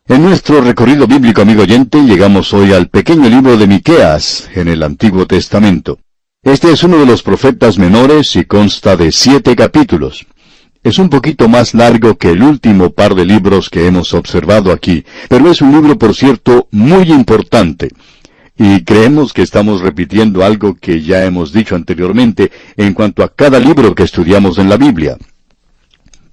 En nuestro recorrido bíblico, amigo oyente, llegamos hoy al pequeño libro de Miqueas, en el Antiguo Testamento. Este es uno de los profetas menores y consta de 7 capítulos. Es un poquito más largo que el último par de libros que hemos observado aquí, pero es un libro, por cierto, muy importante. Y creemos que estamos repitiendo algo que ya hemos dicho anteriormente en cuanto a cada libro que estudiamos en la Biblia.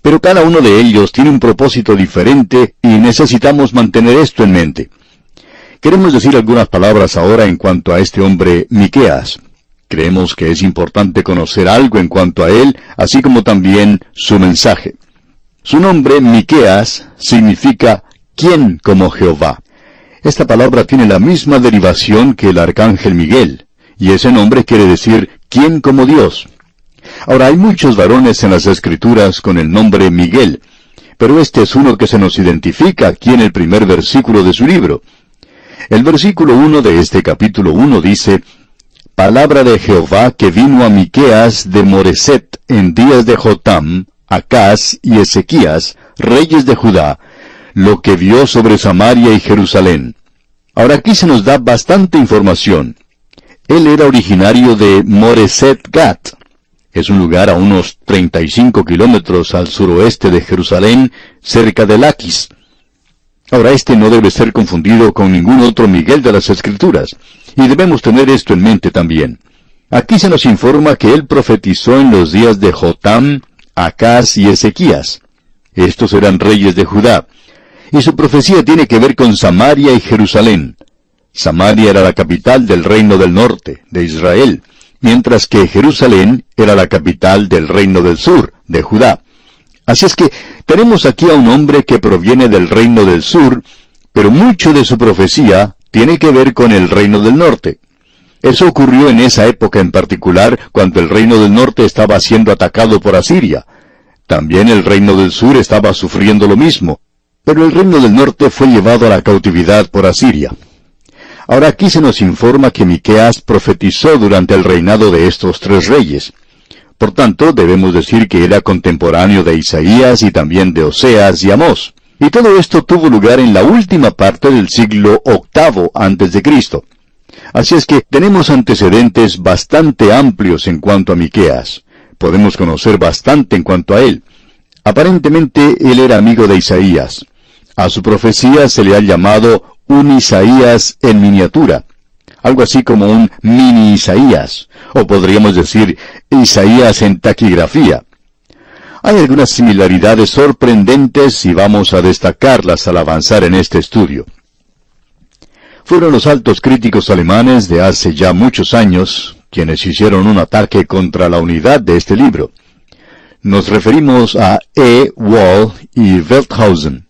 Pero cada uno de ellos tiene un propósito diferente y necesitamos mantener esto en mente. Queremos decir algunas palabras ahora en cuanto a este hombre Miqueas. Creemos que es importante conocer algo en cuanto a él, así como también su mensaje. Su nombre, Miqueas, significa ¿quién como Jehová? Esta palabra tiene la misma derivación que el arcángel Miguel, y ese nombre quiere decir ¿quién como Dios? Ahora, hay muchos varones en las Escrituras con el nombre Miguel, pero este es uno que se nos identifica aquí en el primer versículo de su libro. El versículo 1 de este capítulo 1 dice: Palabra de Jehová que vino a Miqueas de Moreset en días de Jotam, Acaz y Ezequías, reyes de Judá, lo que vio sobre Samaria y Jerusalén. Ahora aquí se nos da bastante información. Él era originario de Moreset Gat. Es un lugar a unos 35 kilómetros al suroeste de Jerusalén, cerca de Laquis. Ahora este no debe ser confundido con ningún otro Miguel de las Escrituras, y debemos tener esto en mente también. Aquí se nos informa que él profetizó en los días de Jotam, Acaz y Ezequías. Estos eran reyes de Judá, y su profecía tiene que ver con Samaria y Jerusalén. Samaria era la capital del reino del norte, de Israel, mientras que Jerusalén era la capital del reino del sur, de Judá. Así es que tenemos aquí a un hombre que proviene del reino del sur, pero mucho de su profecía tiene que ver con el reino del norte. Eso ocurrió en esa época en particular, cuando el reino del norte estaba siendo atacado por Asiria. También el reino del sur estaba sufriendo lo mismo, pero el reino del norte fue llevado a la cautividad por Asiria. Ahora aquí se nos informa que Miqueas profetizó durante el reinado de estos 3 reyes. Por tanto, debemos decir que era contemporáneo de Isaías y también de Oseas y Amós. Y todo esto tuvo lugar en la última parte del siglo VIII a.C. Así es que tenemos antecedentes bastante amplios en cuanto a Miqueas. Podemos conocer bastante en cuanto a él. Aparentemente, él era amigo de Isaías. A su profecía se le ha llamado un Isaías en miniatura, algo así como un mini Isaías, o podríamos decir Isaías en taquigrafía. Hay algunas similaridades sorprendentes y vamos a destacarlas al avanzar en este estudio. Fueron los altos críticos alemanes de hace ya muchos años quienes hicieron un ataque contra la unidad de este libro. Nos referimos a E. Wall y Welthausen.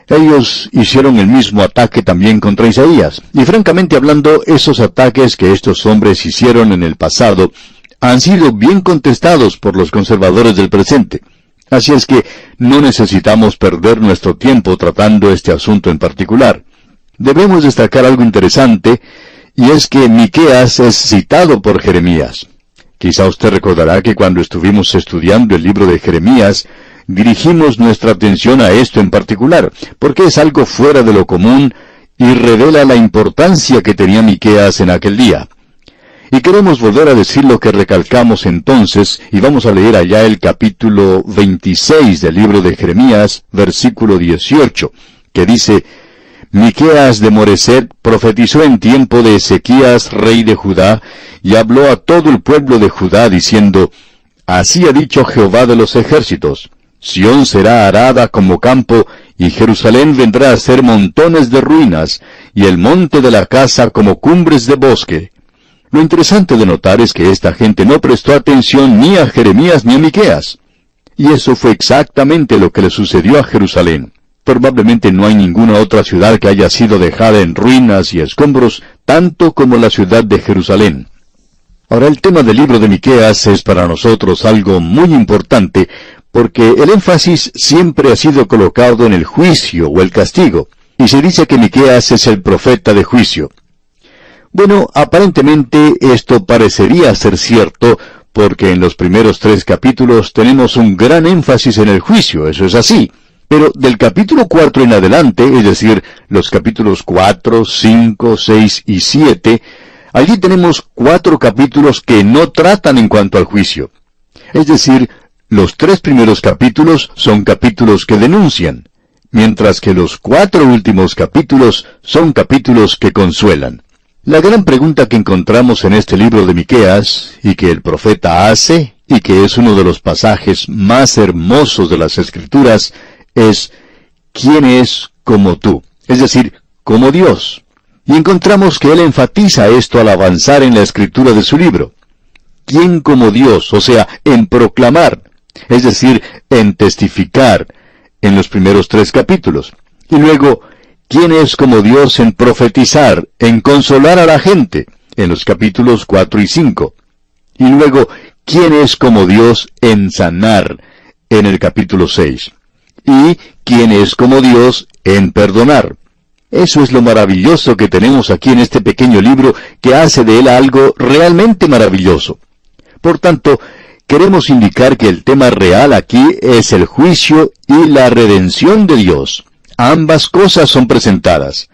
Ellos hicieron el mismo ataque también contra Isaías, y francamente hablando, esos ataques que estos hombres hicieron en el pasado han sido bien contestados por los conservadores del presente. Así es que no necesitamos perder nuestro tiempo tratando este asunto en particular. Debemos destacar algo interesante, y es que Miqueas es citado por Jeremías. Quizá usted recordará que cuando estuvimos estudiando el libro de Jeremías, dirigimos nuestra atención a esto en particular, porque es algo fuera de lo común y revela la importancia que tenía Miqueas en aquel día. Y queremos volver a decir lo que recalcamos entonces, y vamos a leer allá el capítulo 26 del libro de Jeremías, versículo 18, que dice: Miqueas de Moreset profetizó en tiempo de Ezequías, rey de Judá, y habló a todo el pueblo de Judá, diciendo: Así ha dicho Jehová de los ejércitos: Sión será arada como campo, y Jerusalén vendrá a ser montones de ruinas, y el monte de la casa como cumbres de bosque. Lo interesante de notar es que esta gente no prestó atención ni a Jeremías ni a Miqueas. Y eso fue exactamente lo que le sucedió a Jerusalén. Probablemente no hay ninguna otra ciudad que haya sido dejada en ruinas y escombros, tanto como la ciudad de Jerusalén. Ahora, el tema del libro de Miqueas es para nosotros algo muy importante, porque el énfasis siempre ha sido colocado en el juicio o el castigo, y se dice que Miqueas es el profeta de juicio. Bueno, aparentemente esto parecería ser cierto, porque en los primeros 3 capítulos tenemos un gran énfasis en el juicio, eso es así. Pero del capítulo 4 en adelante, es decir, los capítulos 4, 5, 6 y 7, allí tenemos 4 capítulos que no tratan en cuanto al juicio. Es decir, los 3 primeros capítulos son capítulos que denuncian, mientras que los 4 últimos capítulos son capítulos que consuelan. La gran pregunta que encontramos en este libro de Miqueas, y que el profeta hace, y que es uno de los pasajes más hermosos de las Escrituras, es, ¿quién es como tú? Es decir, como Dios. Y encontramos que él enfatiza esto al avanzar en la escritura de su libro. ¿Quién como Dios? O sea, en proclamar, es decir, en testificar, en los primeros 3 capítulos. Y luego, ¿quién es como Dios en profetizar, en consolar a la gente? En los capítulos 4 y 5. Y luego, ¿quién es como Dios en sanar? En el capítulo 6. Y ¿quién es como Dios en perdonar? Eso es lo maravilloso que tenemos aquí en este pequeño libro, que hace de él algo realmente maravilloso. Por tanto, queremos indicar que el tema real aquí es el juicio y la redención de Dios. Ambas cosas son presentadas.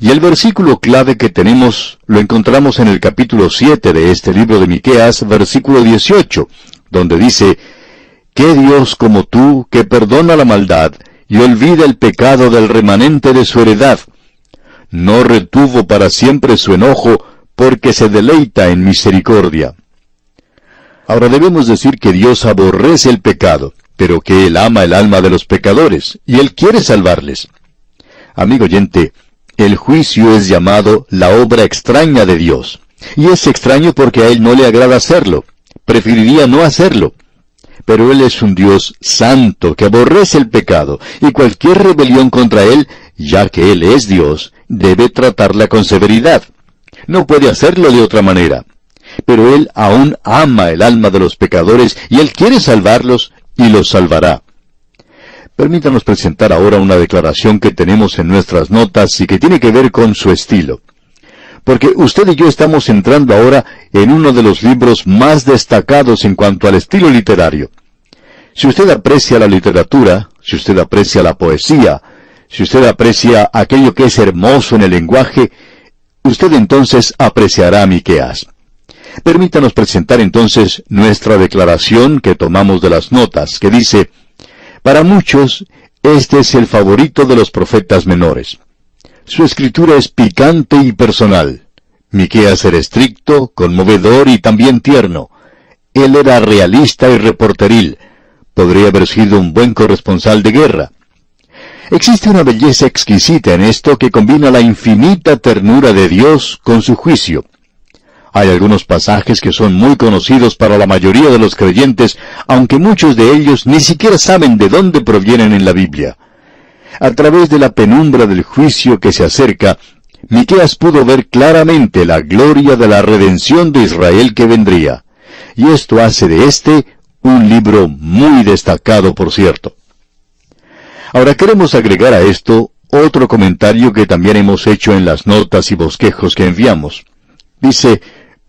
Y el versículo clave que tenemos lo encontramos en el capítulo 7 de este libro de Miqueas, versículo 18, donde dice: ¿Qué Dios como tú, que perdona la maldad y olvida el pecado del remanente de su heredad? No retuvo para siempre su enojo, porque se deleita en misericordia. Ahora debemos decir que Dios aborrece el pecado, pero que Él ama el alma de los pecadores, y Él quiere salvarles. Amigo oyente, el juicio es llamado la obra extraña de Dios. Y es extraño porque a Él no le agrada hacerlo. Preferiría no hacerlo. Pero Él es un Dios santo que aborrece el pecado, y cualquier rebelión contra Él, ya que Él es Dios, debe tratarla con severidad. No puede hacerlo de otra manera. Pero Él aún ama el alma de los pecadores, y Él quiere salvarlos, y los salvará. Permítanos presentar ahora una declaración que tenemos en nuestras notas y que tiene que ver con su estilo. Porque usted y yo estamos entrando ahora en uno de los libros más destacados en cuanto al estilo literario. Si usted aprecia la literatura, si usted aprecia la poesía, si usted aprecia aquello que es hermoso en el lenguaje, usted entonces apreciará a Miqueas. Permítanos presentar entonces nuestra declaración que tomamos de las notas, que dice: para muchos, este es el favorito de los profetas menores. Su escritura es picante y personal. Miqueas era estricto, conmovedor y también tierno. Él era realista y reporteril. Podría haber sido un buen corresponsal de guerra. Existe una belleza exquisita en esto que combina la infinita ternura de Dios con su juicio. Hay algunos pasajes que son muy conocidos para la mayoría de los creyentes, aunque muchos de ellos ni siquiera saben de dónde provienen en la Biblia. A través de la penumbra del juicio que se acerca, Miqueas pudo ver claramente la gloria de la redención de Israel que vendría. Y esto hace de este un libro muy destacado, por cierto. Ahora queremos agregar a esto otro comentario que también hemos hecho en las notas y bosquejos que enviamos. Dice: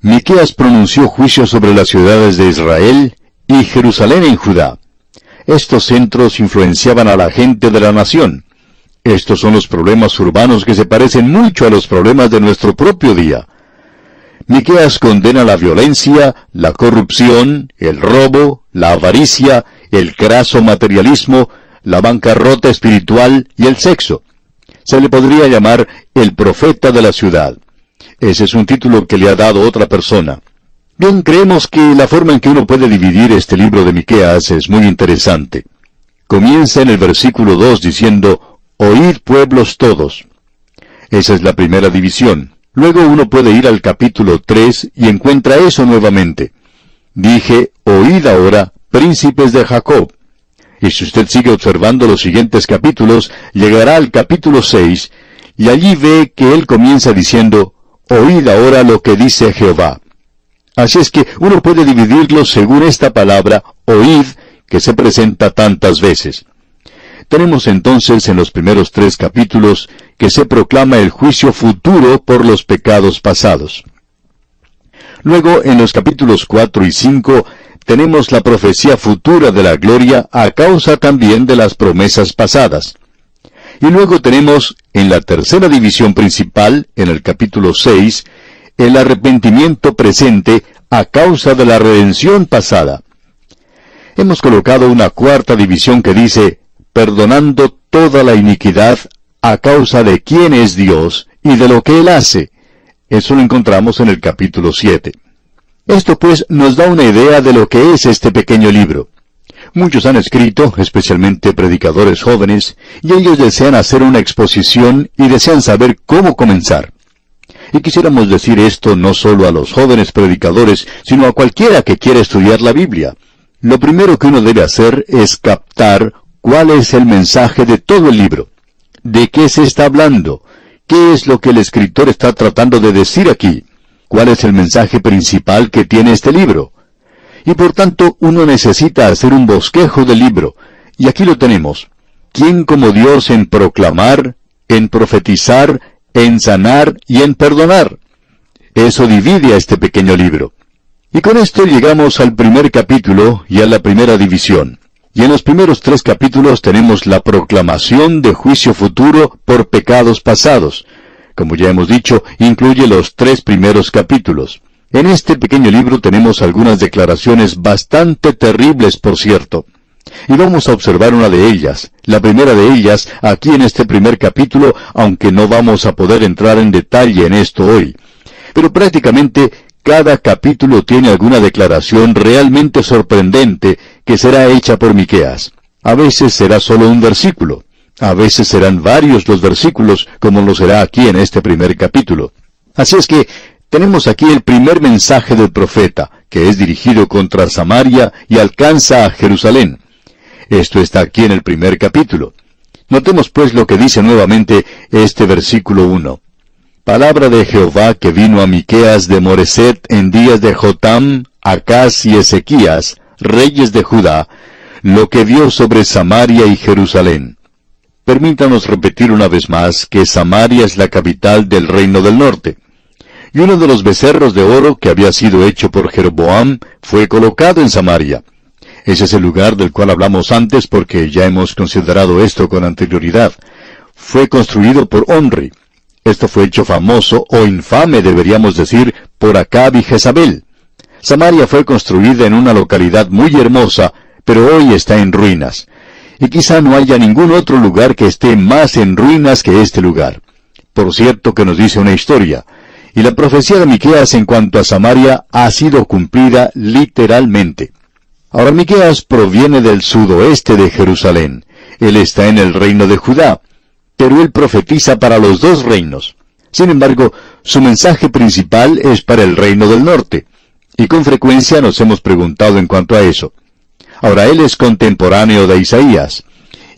Miqueas pronunció juicio sobre las ciudades de Israel y Jerusalén en Judá. Estos centros influenciaban a la gente de la nación. Estos son los problemas urbanos que se parecen mucho a los problemas de nuestro propio día. Miqueas condena la violencia, la corrupción, el robo, la avaricia, el craso materialismo, la bancarrota espiritual y el sexo. Se le podría llamar el profeta de la ciudad. Ese es un título que le ha dado otra persona. Bien, creemos que la forma en que uno puede dividir este libro de Miqueas es muy interesante. Comienza en el versículo 2 diciendo: Oíd, pueblos todos. Esa es la primera división. Luego uno puede ir al capítulo 3 y encuentra eso nuevamente. Dije: Oíd ahora, príncipes de Jacob. Y si usted sigue observando los siguientes capítulos, llegará al capítulo 6, y allí ve que él comienza diciendo: Oíd ahora lo que dice Jehová. Así es que uno puede dividirlo según esta palabra, oíd, que se presenta tantas veces. Tenemos entonces en los primeros 3 capítulos que se proclama el juicio futuro por los pecados pasados. Luego, en los capítulos 4 y 5, tenemos la profecía futura de la gloria a causa también de las promesas pasadas. Y luego tenemos, en la tercera división principal, en el capítulo 6, el arrepentimiento presente a causa de la redención pasada. Hemos colocado una cuarta división que dice, perdonando toda la iniquidad a causa de quién es Dios y de lo que Él hace. Eso lo encontramos en el capítulo 7. Esto pues nos da una idea de lo que es este pequeño libro. Muchos han escrito, especialmente predicadores jóvenes, y ellos desean hacer una exposición y desean saber cómo comenzar. Y quisiéramos decir esto no solo a los jóvenes predicadores, sino a cualquiera que quiera estudiar la Biblia. Lo primero que uno debe hacer es captar cuál es el mensaje de todo el libro. ¿De qué se está hablando? ¿Qué es lo que el escritor está tratando de decir aquí? ¿Cuál es el mensaje principal que tiene este libro? Y por tanto, uno necesita hacer un bosquejo del libro. Y aquí lo tenemos. ¿Quién como Dios en proclamar, en profetizar, en sanar y en perdonar? Eso divide a este pequeño libro. Y con esto llegamos al primer capítulo y a la primera división. Y en los primeros 3 capítulos tenemos la proclamación de juicio futuro por pecados pasados. Como ya hemos dicho, incluye los 3 primeros capítulos. En este pequeño libro tenemos algunas declaraciones bastante terribles, por cierto. Y vamos a observar una de ellas, la primera de ellas, aquí en este primer capítulo, aunque no vamos a poder entrar en detalle en esto hoy. Pero prácticamente cada capítulo tiene alguna declaración realmente sorprendente que será hecha por Miqueas. A veces será solo un versículo, a veces serán varios los versículos, como lo será aquí en este primer capítulo. Así es que tenemos aquí el primer mensaje del profeta, que es dirigido contra Samaria y alcanza a Jerusalén. Esto está aquí en el primer capítulo. Notemos pues lo que dice nuevamente este versículo 1. Palabra de Jehová que vino a Miqueas de Moreset en días de Jotam, Acaz y Ezequías, reyes de Judá, lo que vio sobre Samaria y Jerusalén. Permítanos repetir una vez más que Samaria es la capital del reino del norte. Y uno de los becerros de oro que había sido hecho por Jeroboam fue colocado en Samaria. Ese es el lugar del cual hablamos antes porque ya hemos considerado esto con anterioridad. Fue construido por Omri. Esto fue hecho famoso o infame, deberíamos decir, por Acab y Jezabel. Samaria fue construida en una localidad muy hermosa, pero hoy está en ruinas. Y quizá no haya ningún otro lugar que esté más en ruinas que este lugar. Por cierto que nos dice una historia. Y la profecía de Miqueas en cuanto a Samaria ha sido cumplida literalmente. Ahora Miqueas proviene del sudoeste de Jerusalén. Él está en el reino de Judá, pero él profetiza para los 2 reinos. Sin embargo, su mensaje principal es para el reino del norte, y con frecuencia nos hemos preguntado en cuanto a eso. Ahora él es contemporáneo de Isaías,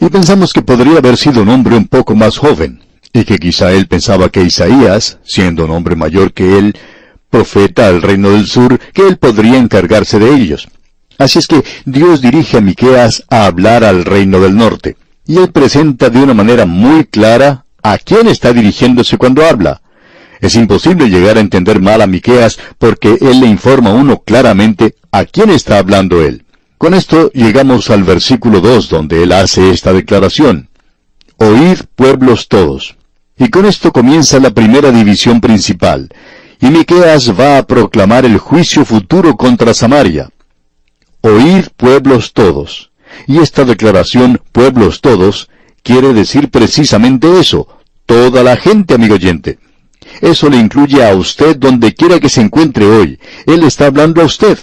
y pensamos que podría haber sido un hombre un poco más joven, y que quizá él pensaba que Isaías, siendo un hombre mayor que él, profeta al reino del sur, que él podría encargarse de ellos. Así es que Dios dirige a Miqueas a hablar al reino del norte. Y él presenta de una manera muy clara a quién está dirigiéndose cuando habla. Es imposible llegar a entender mal a Miqueas porque él le informa a uno claramente a quién está hablando él. Con esto llegamos al versículo 2 donde él hace esta declaración. Oíd pueblos todos. Y con esto comienza la primera división principal. Y Miqueas va a proclamar el juicio futuro contra Samaria. Oíd pueblos todos. Y esta declaración, pueblos todos, quiere decir precisamente eso, toda la gente, amigo oyente. Eso le incluye a usted donde quiera que se encuentre hoy. Él está hablando a usted.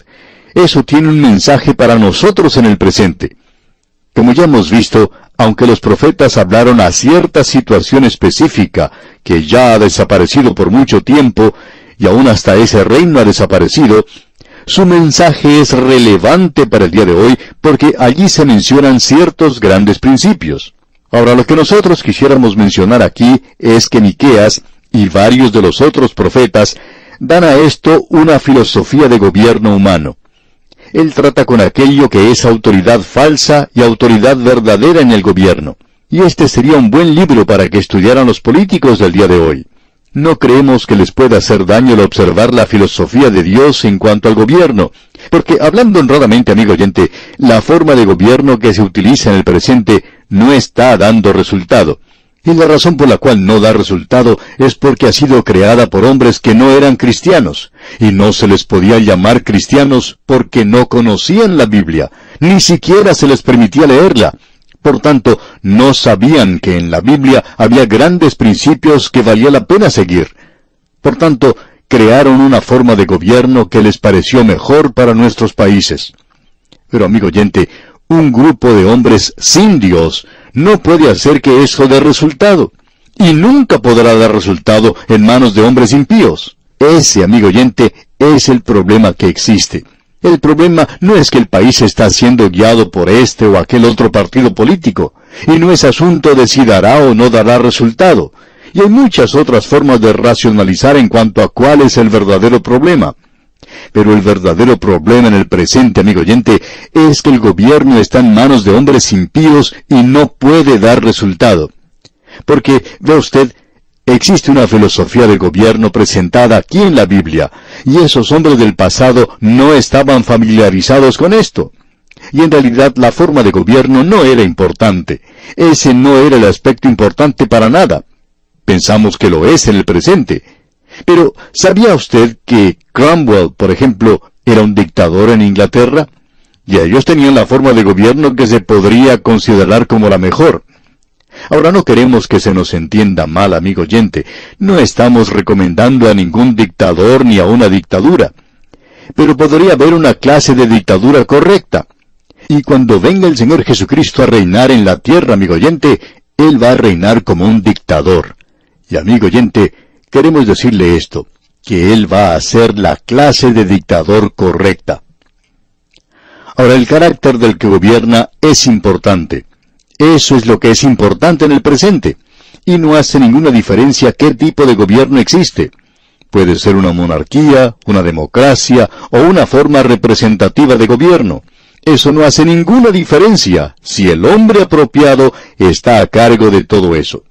Eso tiene un mensaje para nosotros en el presente. Como ya hemos visto, aunque los profetas hablaron a cierta situación específica que ya ha desaparecido por mucho tiempo, y aún hasta ese reino ha desaparecido, su mensaje es relevante para el día de hoy porque allí se mencionan ciertos grandes principios. Ahora, lo que nosotros quisiéramos mencionar aquí es que Miqueas y varios de los otros profetas dan a esto una filosofía de gobierno humano. Él trata con aquello que es autoridad falsa y autoridad verdadera en el gobierno. Y este sería un buen libro para que estudiaran los políticos del día de hoy. No creemos que les pueda hacer daño el observar la filosofía de Dios en cuanto al gobierno, porque hablando honradamente, amigo oyente, la forma de gobierno que se utiliza en el presente no está dando resultado. Y la razón por la cual no da resultado es porque ha sido creada por hombres que no eran cristianos, y no se les podía llamar cristianos porque no conocían la Biblia, ni siquiera se les permitía leerla. Por tanto, no sabían que en la Biblia había grandes principios que valía la pena seguir. Por tanto, crearon una forma de gobierno que les pareció mejor para nuestros países. Pero, amigo oyente, un grupo de hombres sin Dios no puede hacer que eso dé resultado, y nunca podrá dar resultado en manos de hombres impíos. Ese, amigo oyente, es el problema que existe. El problema no es que el país está siendo guiado por este o aquel otro partido político, y no es asunto de si dará o no dará resultado. Y hay muchas otras formas de racionalizar en cuanto a cuál es el verdadero problema. Pero el verdadero problema en el presente, amigo oyente, es que el gobierno está en manos de hombres impíos y no puede dar resultado. Porque, ve usted, existe una filosofía de gobierno presentada aquí en la Biblia, y esos hombres del pasado no estaban familiarizados con esto. Y en realidad la forma de gobierno no era importante. Ese no era el aspecto importante para nada. Pensamos que lo es en el presente. Pero, ¿sabía usted que Cromwell, por ejemplo, era un dictador en Inglaterra? Y ellos tenían la forma de gobierno que se podría considerar como la mejor. Ahora no queremos que se nos entienda mal, amigo oyente. No estamos recomendando a ningún dictador ni a una dictadura. Pero podría haber una clase de dictadura correcta. Y cuando venga el Señor Jesucristo a reinar en la tierra, amigo oyente, Él va a reinar como un dictador. Y amigo oyente, queremos decirle esto, que Él va a ser la clase de dictador correcta. Ahora, el carácter del que gobierna es importante. Eso es lo que es importante en el presente. Y no hace ninguna diferencia qué tipo de gobierno existe. Puede ser una monarquía, una democracia o una forma representativa de gobierno. Eso no hace ninguna diferencia si el hombre apropiado está a cargo de todo eso.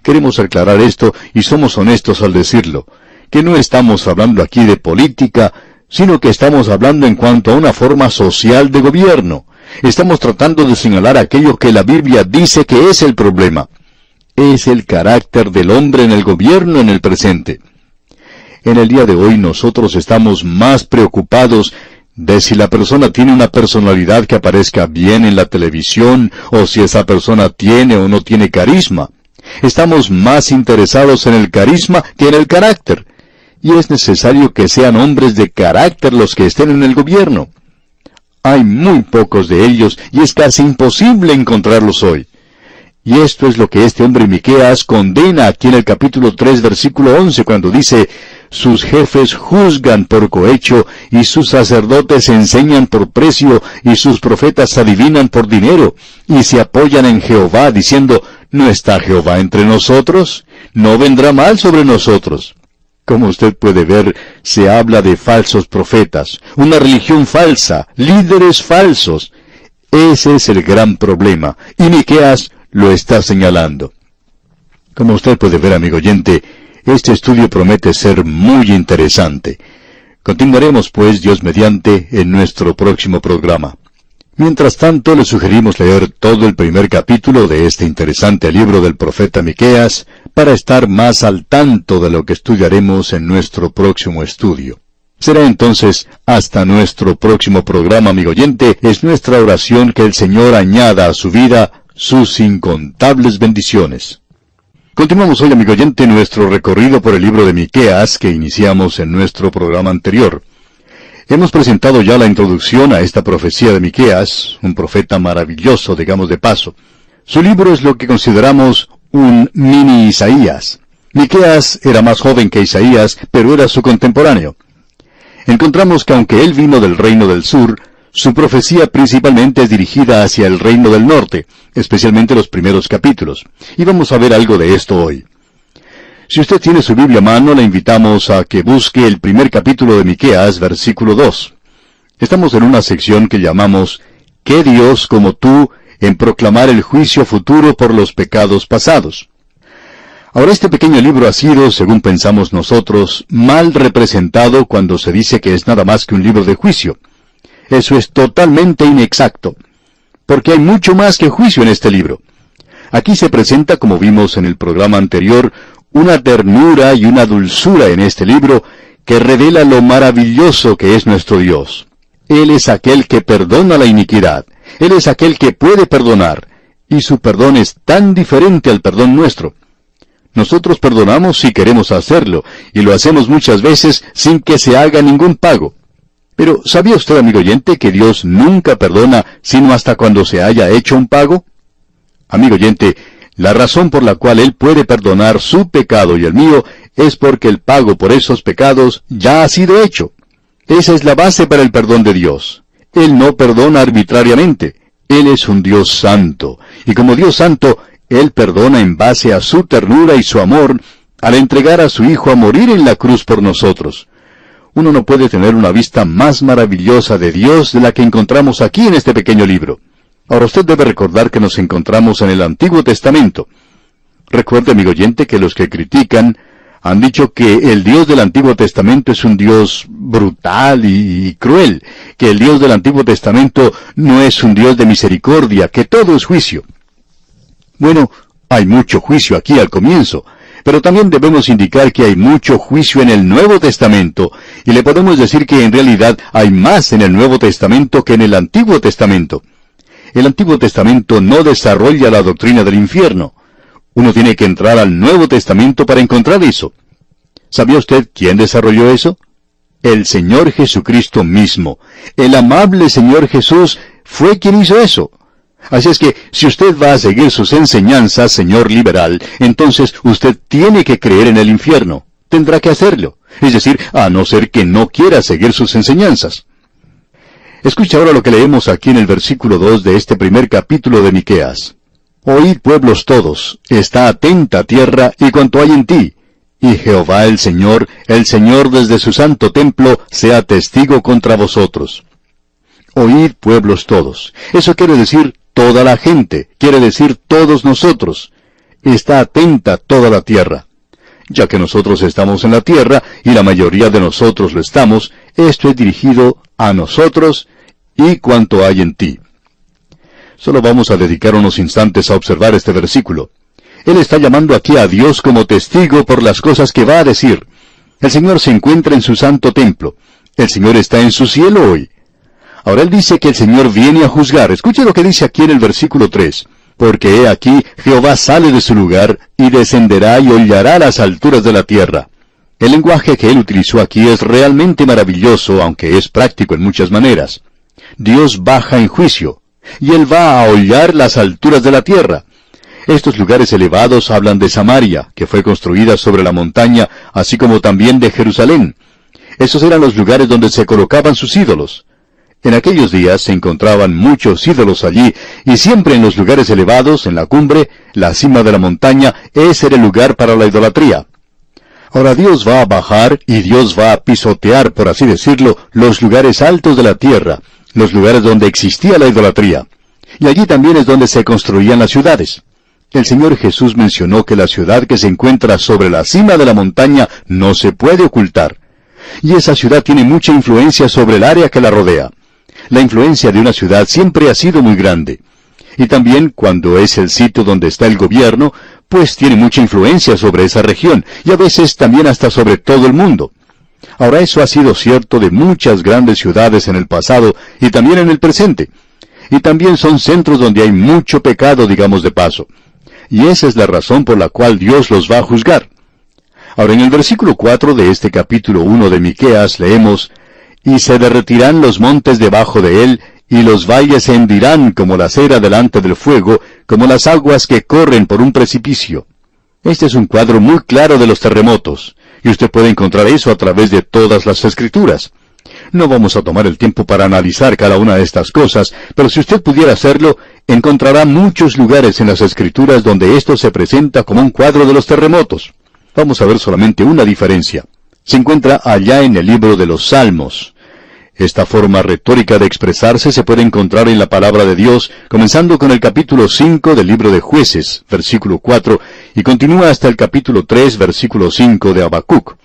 Queremos aclarar esto y somos honestos al decirlo, que no estamos hablando aquí de política, sino que estamos hablando en cuanto a una forma social de gobierno. Estamos tratando de señalar aquello que la Biblia dice que es el problema. Es el carácter del hombre en el gobierno en el presente. En el día de hoy nosotros estamos más preocupados de si la persona tiene una personalidad que aparezca bien en la televisión, o si esa persona tiene o no tiene carisma. Estamos más interesados en el carisma que en el carácter. Y es necesario que sean hombres de carácter los que estén en el gobierno. Hay muy pocos de ellos y es casi imposible encontrarlos hoy. Y esto es lo que este hombre Miqueas condena aquí en el capítulo 3, versículo 11, cuando dice: sus jefes juzgan por cohecho, y sus sacerdotes enseñan por precio, y sus profetas adivinan por dinero, y se apoyan en Jehová, diciendo: ¿no está Jehová entre nosotros? ¿No vendrá mal sobre nosotros? Como usted puede ver, se habla de falsos profetas, una religión falsa, líderes falsos. Ese es el gran problema, y Miqueas lo está señalando. Como usted puede ver, amigo oyente, este estudio promete ser muy interesante. Continuaremos, pues, Dios mediante, en nuestro próximo programa. Mientras tanto, le sugerimos leer todo el primer capítulo de este interesante libro del profeta Miqueas para estar más al tanto de lo que estudiaremos en nuestro próximo estudio. Será entonces hasta nuestro próximo programa, amigo oyente. Es nuestra oración que el Señor añada a su vida sus incontables bendiciones. Continuamos hoy, amigo oyente, nuestro recorrido por el libro de Miqueas que iniciamos en nuestro programa anterior. Hemos presentado ya la introducción a esta profecía de Miqueas, un profeta maravilloso, digamos de paso. Su libro es lo que consideramos un mini Isaías. Miqueas era más joven que Isaías, pero era su contemporáneo. Encontramos que aunque él vino del reino del sur, su profecía principalmente es dirigida hacia el reino del norte, especialmente los primeros capítulos. Y vamos a ver algo de esto hoy. Si usted tiene su Biblia a mano, le invitamos a que busque el primer capítulo de Miqueas, versículo 2. Estamos en una sección que llamamos ¿Qué Dios como tú en proclamar el juicio futuro por los pecados pasados? Ahora, este pequeño libro ha sido, según pensamos nosotros, mal representado cuando se dice que es nada más que un libro de juicio. Eso es totalmente inexacto, porque hay mucho más que juicio en este libro. Aquí se presenta, como vimos en el programa anterior, una ternura y una dulzura en este libro que revela lo maravilloso que es nuestro Dios. Él es aquel que perdona la iniquidad. Él es aquel que puede perdonar, y su perdón es tan diferente al perdón nuestro. Nosotros perdonamos si queremos hacerlo, y lo hacemos muchas veces sin que se haga ningún pago. Pero, ¿sabía usted, amigo oyente, que Dios nunca perdona sino hasta cuando se haya hecho un pago? Amigo oyente, la razón por la cual Él puede perdonar su pecado y el mío es porque el pago por esos pecados ya ha sido hecho. Esa es la base para el perdón de Dios. Él no perdona arbitrariamente. Él es un Dios santo, y como Dios santo, Él perdona en base a su ternura y su amor al entregar a su Hijo a morir en la cruz por nosotros. Uno no puede tener una vista más maravillosa de Dios de la que encontramos aquí en este pequeño libro. Ahora usted debe recordar que nos encontramos en el Antiguo Testamento. Recuerde, amigo oyente, que los que critican han dicho que el Dios del Antiguo Testamento es un Dios brutal y cruel, que el Dios del Antiguo Testamento no es un Dios de misericordia, que todo es juicio. Bueno, hay mucho juicio aquí al comienzo, pero también debemos indicar que hay mucho juicio en el Nuevo Testamento, y le podemos decir que en realidad hay más en el Nuevo Testamento que en el Antiguo Testamento. El Antiguo Testamento no desarrolla la doctrina del infierno. Uno tiene que entrar al Nuevo Testamento para encontrar eso. ¿Sabía usted quién desarrolló eso? El Señor Jesucristo mismo. El amable Señor Jesús fue quien hizo eso. Así es que, si usted va a seguir sus enseñanzas, señor liberal, entonces usted tiene que creer en el infierno. Tendrá que hacerlo. Es decir, a no ser que no quiera seguir sus enseñanzas. Escucha ahora lo que leemos aquí en el versículo 2 de este primer capítulo de Miqueas. Oíd, pueblos todos, está atenta tierra y cuanto hay en ti. Y Jehová el Señor desde su santo templo, sea testigo contra vosotros. Oíd, pueblos todos. Eso quiere decir toda la gente, quiere decir todos nosotros. Está atenta toda la tierra. Ya que nosotros estamos en la tierra, y la mayoría de nosotros lo estamos, esto es dirigido a nosotros y cuanto hay en ti. Solo vamos a dedicar unos instantes a observar este versículo. Él está llamando aquí a Dios como testigo por las cosas que va a decir. El Señor se encuentra en su santo templo. El Señor está en su cielo hoy. Ahora Él dice que el Señor viene a juzgar. Escuche lo que dice aquí en el versículo 3. Porque he aquí, Jehová sale de su lugar, y descenderá y hollará las alturas de la tierra. El lenguaje que Él utilizó aquí es realmente maravilloso, aunque es práctico en muchas maneras. Dios baja en juicio, y Él va a hollar las alturas de la tierra. Estos lugares elevados hablan de Samaria, que fue construida sobre la montaña, así como también de Jerusalén. Esos eran los lugares donde se colocaban sus ídolos. En aquellos días se encontraban muchos ídolos allí, y siempre en los lugares elevados, en la cumbre, la cima de la montaña, ese era el lugar para la idolatría. Ahora Dios va a bajar, y Dios va a pisotear, por así decirlo, los lugares altos de la tierra, los lugares donde existía la idolatría. Y allí también es donde se construían las ciudades. El Señor Jesús mencionó que la ciudad que se encuentra sobre la cima de la montaña no se puede ocultar. Y esa ciudad tiene mucha influencia sobre el área que la rodea. La influencia de una ciudad siempre ha sido muy grande. Y también cuando es el sitio donde está el gobierno, pues tiene mucha influencia sobre esa región, y a veces también hasta sobre todo el mundo. Ahora eso ha sido cierto de muchas grandes ciudades en el pasado y también en el presente. Y también son centros donde hay mucho pecado, digamos de paso. Y esa es la razón por la cual Dios los va a juzgar. Ahora en el versículo 4 de este capítulo 1 de Miqueas leemos: Y se derretirán los montes debajo de él, y los valles se hendirán como la cera delante del fuego, como las aguas que corren por un precipicio. Este es un cuadro muy claro de los terremotos, y usted puede encontrar eso a través de todas las Escrituras. No vamos a tomar el tiempo para analizar cada una de estas cosas, pero si usted pudiera hacerlo, encontrará muchos lugares en las Escrituras donde esto se presenta como un cuadro de los terremotos. Vamos a ver solamente una diferencia. Se encuentra allá en el libro de los Salmos. Esta forma retórica de expresarse se puede encontrar en la palabra de Dios, comenzando con el capítulo 5 del libro de Jueces, versículo 4, y continúa hasta el capítulo 3, versículo 5 de Habacuc.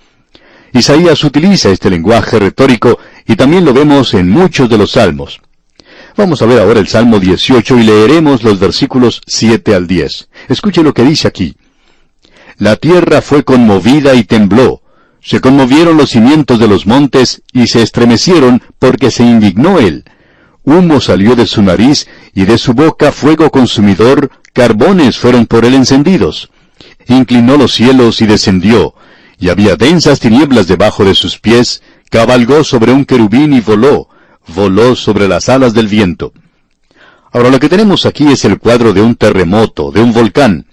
Isaías utiliza este lenguaje retórico y también lo vemos en muchos de los salmos. Vamos a ver ahora el Salmo 18 y leeremos los versículos 7 al 10. Escuche lo que dice aquí. La tierra fue conmovida y tembló. Se conmovieron los cimientos de los montes y se estremecieron porque se indignó él. Humo salió de su nariz y de su boca fuego consumidor, carbones fueron por él encendidos. Inclinó los cielos y descendió, y había densas tinieblas debajo de sus pies, cabalgó sobre un querubín y voló sobre las alas del viento. Ahora lo que tenemos aquí es el cuadro de un terremoto, de un volcán.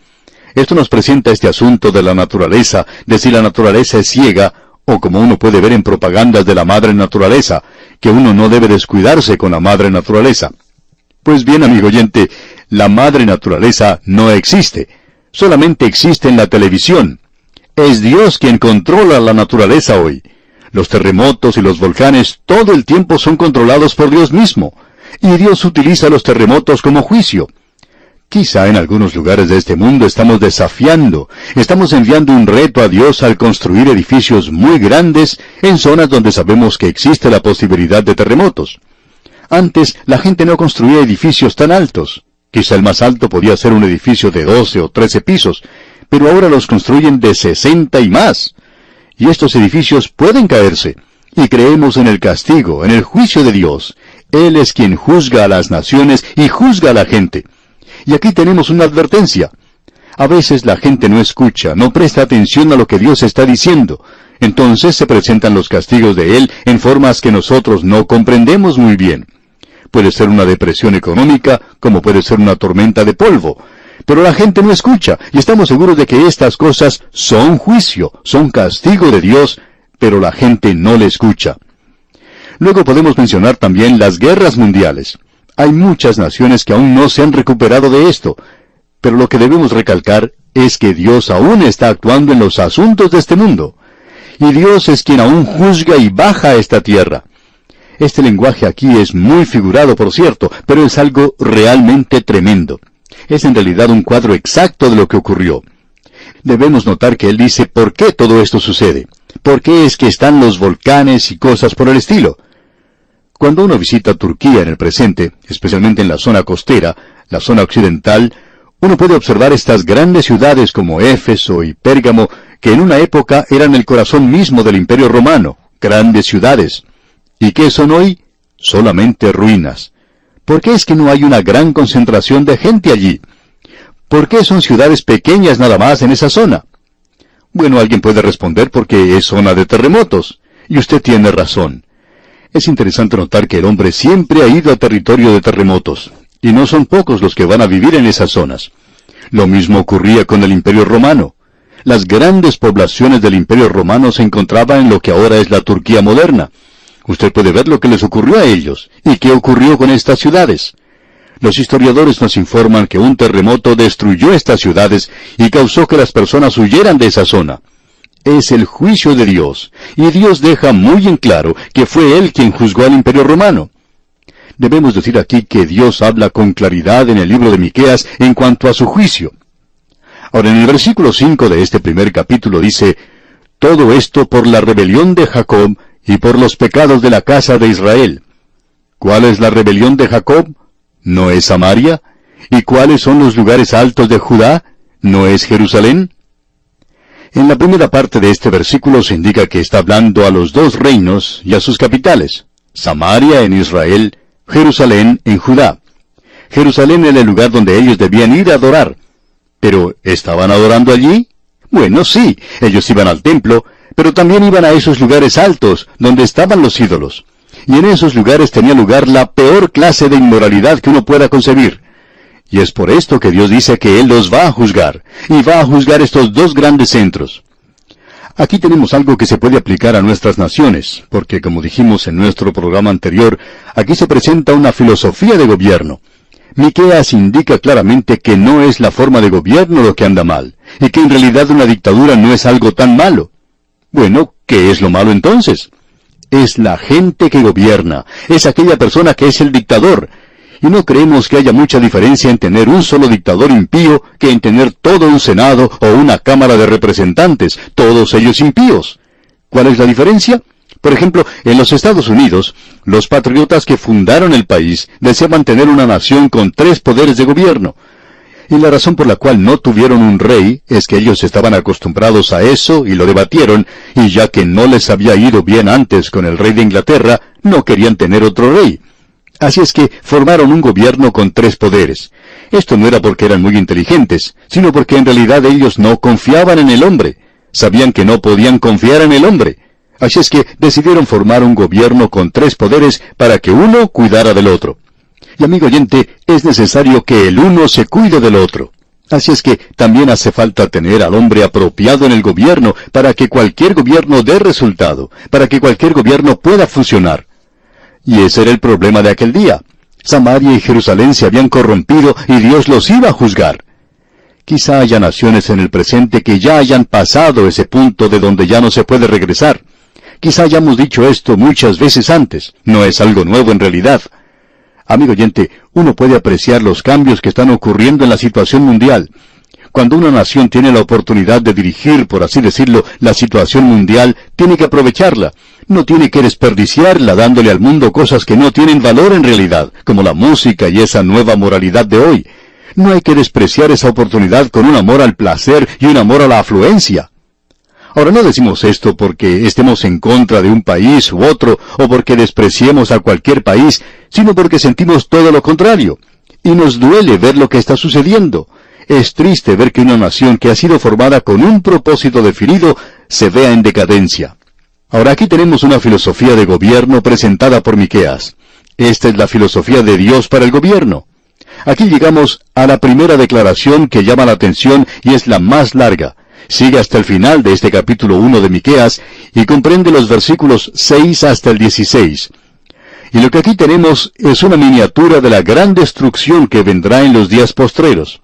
Esto nos presenta este asunto de la naturaleza, de si la naturaleza es ciega, o como uno puede ver en propagandas de la madre naturaleza, que uno no debe descuidarse con la madre naturaleza. Pues bien, amigo oyente, la madre naturaleza no existe, solamente existe en la televisión. Es Dios quien controla la naturaleza hoy. Los terremotos y los volcanes todo el tiempo son controlados por Dios mismo, y Dios utiliza los terremotos como juicio. Quizá en algunos lugares de este mundo estamos enviando un reto a Dios al construir edificios muy grandes en zonas donde sabemos que existe la posibilidad de terremotos. Antes la gente no construía edificios tan altos. Quizá el más alto podía ser un edificio de 12 o 13 pisos, pero ahora los construyen de 60 y más. Y estos edificios pueden caerse. Y creemos en el castigo, en el juicio de Dios. Él es quien juzga a las naciones y juzga a la gente. Y aquí tenemos una advertencia. A veces la gente no escucha, no presta atención a lo que Dios está diciendo. Entonces se presentan los castigos de Él en formas que nosotros no comprendemos muy bien. Puede ser una depresión económica, como puede ser una tormenta de polvo. Pero la gente no escucha, y estamos seguros de que estas cosas son juicio, son castigo de Dios, pero la gente no le escucha. Luego podemos mencionar también las guerras mundiales. Hay muchas naciones que aún no se han recuperado de esto, pero lo que debemos recalcar es que Dios aún está actuando en los asuntos de este mundo. Y Dios es quien aún juzga y baja a esta tierra. Este lenguaje aquí es muy figurado, por cierto, pero es algo realmente tremendo. Es en realidad un cuadro exacto de lo que ocurrió. Debemos notar que él dice por qué todo esto sucede. ¿Por qué es que están los volcanes y cosas por el estilo? Cuando uno visita Turquía en el presente, especialmente en la zona costera, la zona occidental, uno puede observar estas grandes ciudades como Éfeso y Pérgamo, que en una época eran el corazón mismo del Imperio Romano, grandes ciudades. ¿Y qué son hoy? Solamente ruinas. ¿Por qué es que no hay una gran concentración de gente allí? ¿Por qué son ciudades pequeñas nada más en esa zona? Bueno, alguien puede responder porque es zona de terremotos, y usted tiene razón. Es interesante notar que el hombre siempre ha ido a territorio de terremotos, y no son pocos los que van a vivir en esas zonas. Lo mismo ocurría con el Imperio Romano. Las grandes poblaciones del Imperio Romano se encontraban en lo que ahora es la Turquía moderna. Usted puede ver lo que les ocurrió a ellos, y qué ocurrió con estas ciudades. Los historiadores nos informan que un terremoto destruyó estas ciudades y causó que las personas huyeran de esa zona. Es el juicio de Dios, y Dios deja muy en claro que fue Él quien juzgó al Imperio Romano. Debemos decir aquí que Dios habla con claridad en el libro de Miqueas en cuanto a su juicio. Ahora, en el versículo 5 de este primer capítulo dice, «Todo esto por la rebelión de Jacob y por los pecados de la casa de Israel». ¿Cuál es la rebelión de Jacob? ¿No es Samaria? ¿Y cuáles son los lugares altos de Judá? ¿No es Jerusalén? En la primera parte de este versículo se indica que está hablando a los dos reinos y a sus capitales, Samaria en Israel, Jerusalén en Judá. Jerusalén era el lugar donde ellos debían ir a adorar. ¿Pero estaban adorando allí? Bueno, sí, ellos iban al templo, pero también iban a esos lugares altos, donde estaban los ídolos. Y en esos lugares tenía lugar la peor clase de inmoralidad que uno pueda concebir. Y es por esto que Dios dice que Él los va a juzgar, y va a juzgar estos dos grandes centros. Aquí tenemos algo que se puede aplicar a nuestras naciones, porque como dijimos en nuestro programa anterior, aquí se presenta una filosofía de gobierno. Miqueas indica claramente que no es la forma de gobierno lo que anda mal, y que en realidad una dictadura no es algo tan malo. Bueno, ¿qué es lo malo entonces? Es la gente que gobierna. Es aquella persona que es el dictador. Y no creemos que haya mucha diferencia en tener un solo dictador impío que en tener todo un Senado o una Cámara de Representantes, todos ellos impíos. ¿Cuál es la diferencia? Por ejemplo, en los Estados Unidos, los patriotas que fundaron el país deseaban tener una nación con 3 poderes de gobierno. Y la razón por la cual no tuvieron un rey es que ellos estaban acostumbrados a eso y lo debatieron, y ya que no les había ido bien antes con el rey de Inglaterra, no querían tener otro rey. Así es que formaron un gobierno con 3 poderes. Esto no era porque eran muy inteligentes, sino porque en realidad ellos no confiaban en el hombre. Sabían que no podían confiar en el hombre. Así es que decidieron formar un gobierno con 3 poderes para que uno cuidara del otro. Y amigo oyente, es necesario que el uno se cuide del otro. Así es que también hace falta tener al hombre apropiado en el gobierno para que cualquier gobierno dé resultado, para que cualquier gobierno pueda funcionar. Y ese era el problema de aquel día. Samaria y Jerusalén se habían corrompido y Dios los iba a juzgar. Quizá haya naciones en el presente que ya hayan pasado ese punto de donde ya no se puede regresar. Quizá hayamos dicho esto muchas veces antes. No es algo nuevo en realidad. Amigo oyente, uno puede apreciar los cambios que están ocurriendo en la situación mundial. Cuando una nación tiene la oportunidad de dirigir, por así decirlo, la situación mundial, tiene que aprovecharla. No tiene que desperdiciarla dándole al mundo cosas que no tienen valor en realidad, como la música y esa nueva moralidad de hoy. No hay que despreciar esa oportunidad con un amor al placer y un amor a la afluencia. Ahora, no decimos esto porque estemos en contra de un país u otro, o porque despreciemos a cualquier país, sino porque sentimos todo lo contrario. Y nos duele ver lo que está sucediendo. Es triste ver que una nación que ha sido formada con un propósito definido se vea en decadencia. Ahora, aquí tenemos una filosofía de gobierno presentada por Miqueas. Esta es la filosofía de Dios para el gobierno. Aquí llegamos a la primera declaración que llama la atención y es la más larga. Sigue hasta el final de este capítulo 1 de Miqueas y comprende los versículos 6 hasta el 16. Y lo que aquí tenemos es una miniatura de la gran destrucción que vendrá en los días postreros.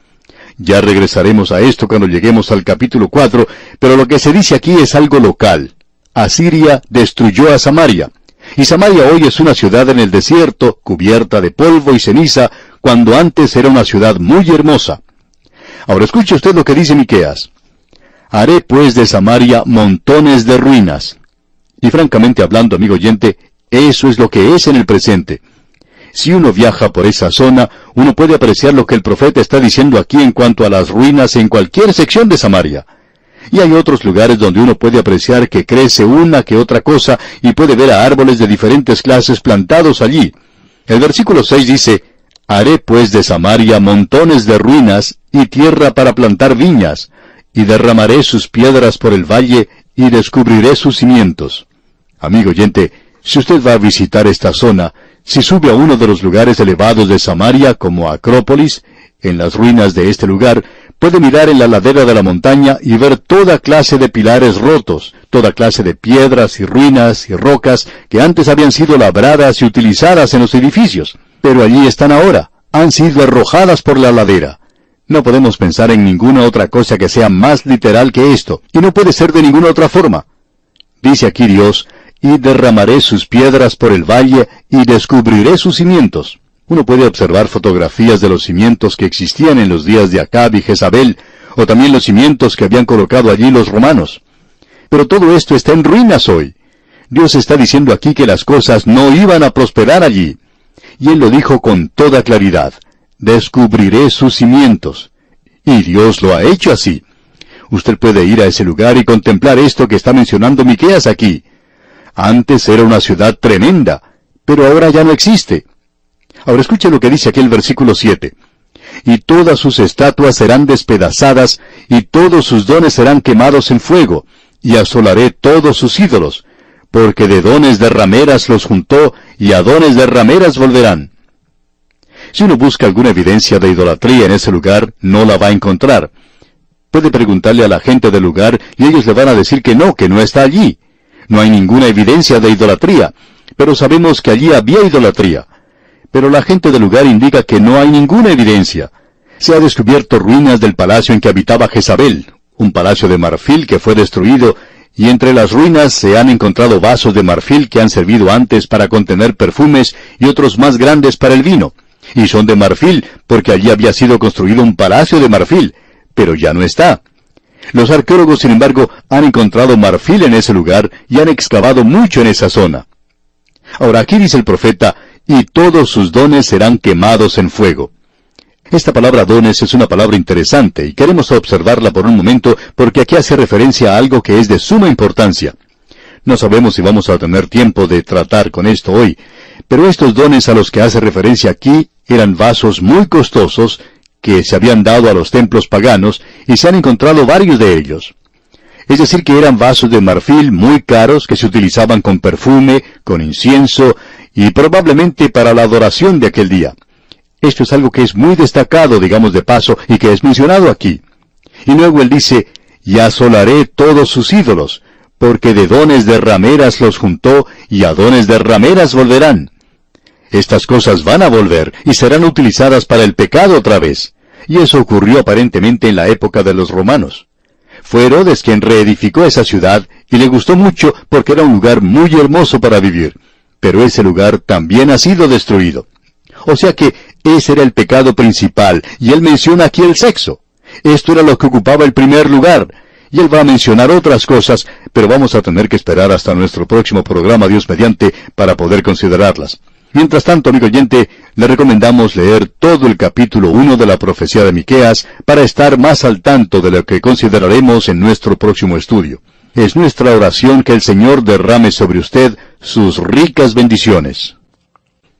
Ya regresaremos a esto cuando lleguemos al capítulo 4, pero lo que se dice aquí es algo local. Asiria destruyó a Samaria. Y Samaria hoy es una ciudad en el desierto, cubierta de polvo y ceniza, cuando antes era una ciudad muy hermosa. Ahora escuche usted lo que dice Miqueas. Haré pues de Samaria montones de ruinas. Y francamente hablando, amigo oyente, eso es lo que es en el presente. Si uno viaja por esa zona, uno puede apreciar lo que el profeta está diciendo aquí en cuanto a las ruinas en cualquier sección de Samaria. Y hay otros lugares donde uno puede apreciar que crece una que otra cosa y puede ver a árboles de diferentes clases plantados allí. El versículo 6 dice, Haré pues de Samaria montones de ruinas y tierra para plantar viñas, y derramaré sus piedras por el valle y descubriré sus cimientos. Amigo oyente, si usted va a visitar esta zona, si sube a uno de los lugares elevados de Samaria, como Acrópolis, en las ruinas de este lugar, puede mirar en la ladera de la montaña y ver toda clase de pilares rotos, toda clase de piedras y ruinas y rocas que antes habían sido labradas y utilizadas en los edificios. Pero allí están ahora, han sido arrojadas por la ladera. No podemos pensar en ninguna otra cosa que sea más literal que esto, y no puede ser de ninguna otra forma. Dice aquí Dios, y derramaré sus piedras por el valle, y descubriré sus cimientos. Uno puede observar fotografías de los cimientos que existían en los días de Acab y Jezabel, o también los cimientos que habían colocado allí los romanos. Pero todo esto está en ruinas hoy. Dios está diciendo aquí que las cosas no iban a prosperar allí. Y Él lo dijo con toda claridad. Descubriré sus cimientos. Y Dios lo ha hecho así. Usted puede ir a ese lugar y contemplar esto que está mencionando Miqueas aquí. Antes era una ciudad tremenda, pero ahora ya no existe. Ahora escuche lo que dice aquí el versículo 7. Y todas sus estatuas serán despedazadas, y todos sus dones serán quemados en fuego, y asolaré todos sus ídolos, porque de dones de rameras los juntó, y a dones de rameras volverán. Si uno busca alguna evidencia de idolatría en ese lugar, no la va a encontrar. Puede preguntarle a la gente del lugar, y ellos le van a decir que no está allí. No hay ninguna evidencia de idolatría, pero sabemos que allí había idolatría. Pero la gente del lugar indica que no hay ninguna evidencia. Se ha descubierto ruinas del palacio en que habitaba Jezabel, un palacio de marfil que fue destruido, y entre las ruinas se han encontrado vasos de marfil que han servido antes para contener perfumes y otros más grandes para el vino. Y son de marfil porque allí había sido construido un palacio de marfil, pero ya no está. Los arqueólogos, sin embargo, han encontrado marfil en ese lugar y han excavado mucho en esa zona. Ahora aquí dice el profeta, y todos sus dones serán quemados en fuego. Esta palabra dones es una palabra interesante y queremos observarla por un momento porque aquí hace referencia a algo que es de suma importancia. No sabemos si vamos a tener tiempo de tratar con esto hoy, pero estos dones a los que hace referencia aquí eran vasos muy costosos que se habían dado a los templos paganos y se han encontrado varios de ellos. Es decir, que eran vasos de marfil muy caros que se utilizaban con perfume, con incienso y probablemente para la adoración de aquel día. Esto es algo que es muy destacado, digamos de paso, y que es mencionado aquí. Y luego él dice, y asolaré todos sus ídolos, porque de dones de rameras los juntó, y a dones de rameras volverán. Estas cosas van a volver, y serán utilizadas para el pecado otra vez. Y eso ocurrió aparentemente en la época de los romanos. Fue Herodes quien reedificó esa ciudad, y le gustó mucho porque era un lugar muy hermoso para vivir. Pero ese lugar también ha sido destruido. O sea que ese era el pecado principal, y él menciona aquí el sexo. Esto era lo que ocupaba el primer lugar, y él va a mencionar otras cosas, pero vamos a tener que esperar hasta nuestro próximo programa, Dios mediante, para poder considerarlas. Mientras tanto, amigo oyente, le recomendamos leer todo el capítulo 1 de la profecía de Miqueas para estar más al tanto de lo que consideraremos en nuestro próximo estudio. Es nuestra oración que el Señor derrame sobre usted sus ricas bendiciones.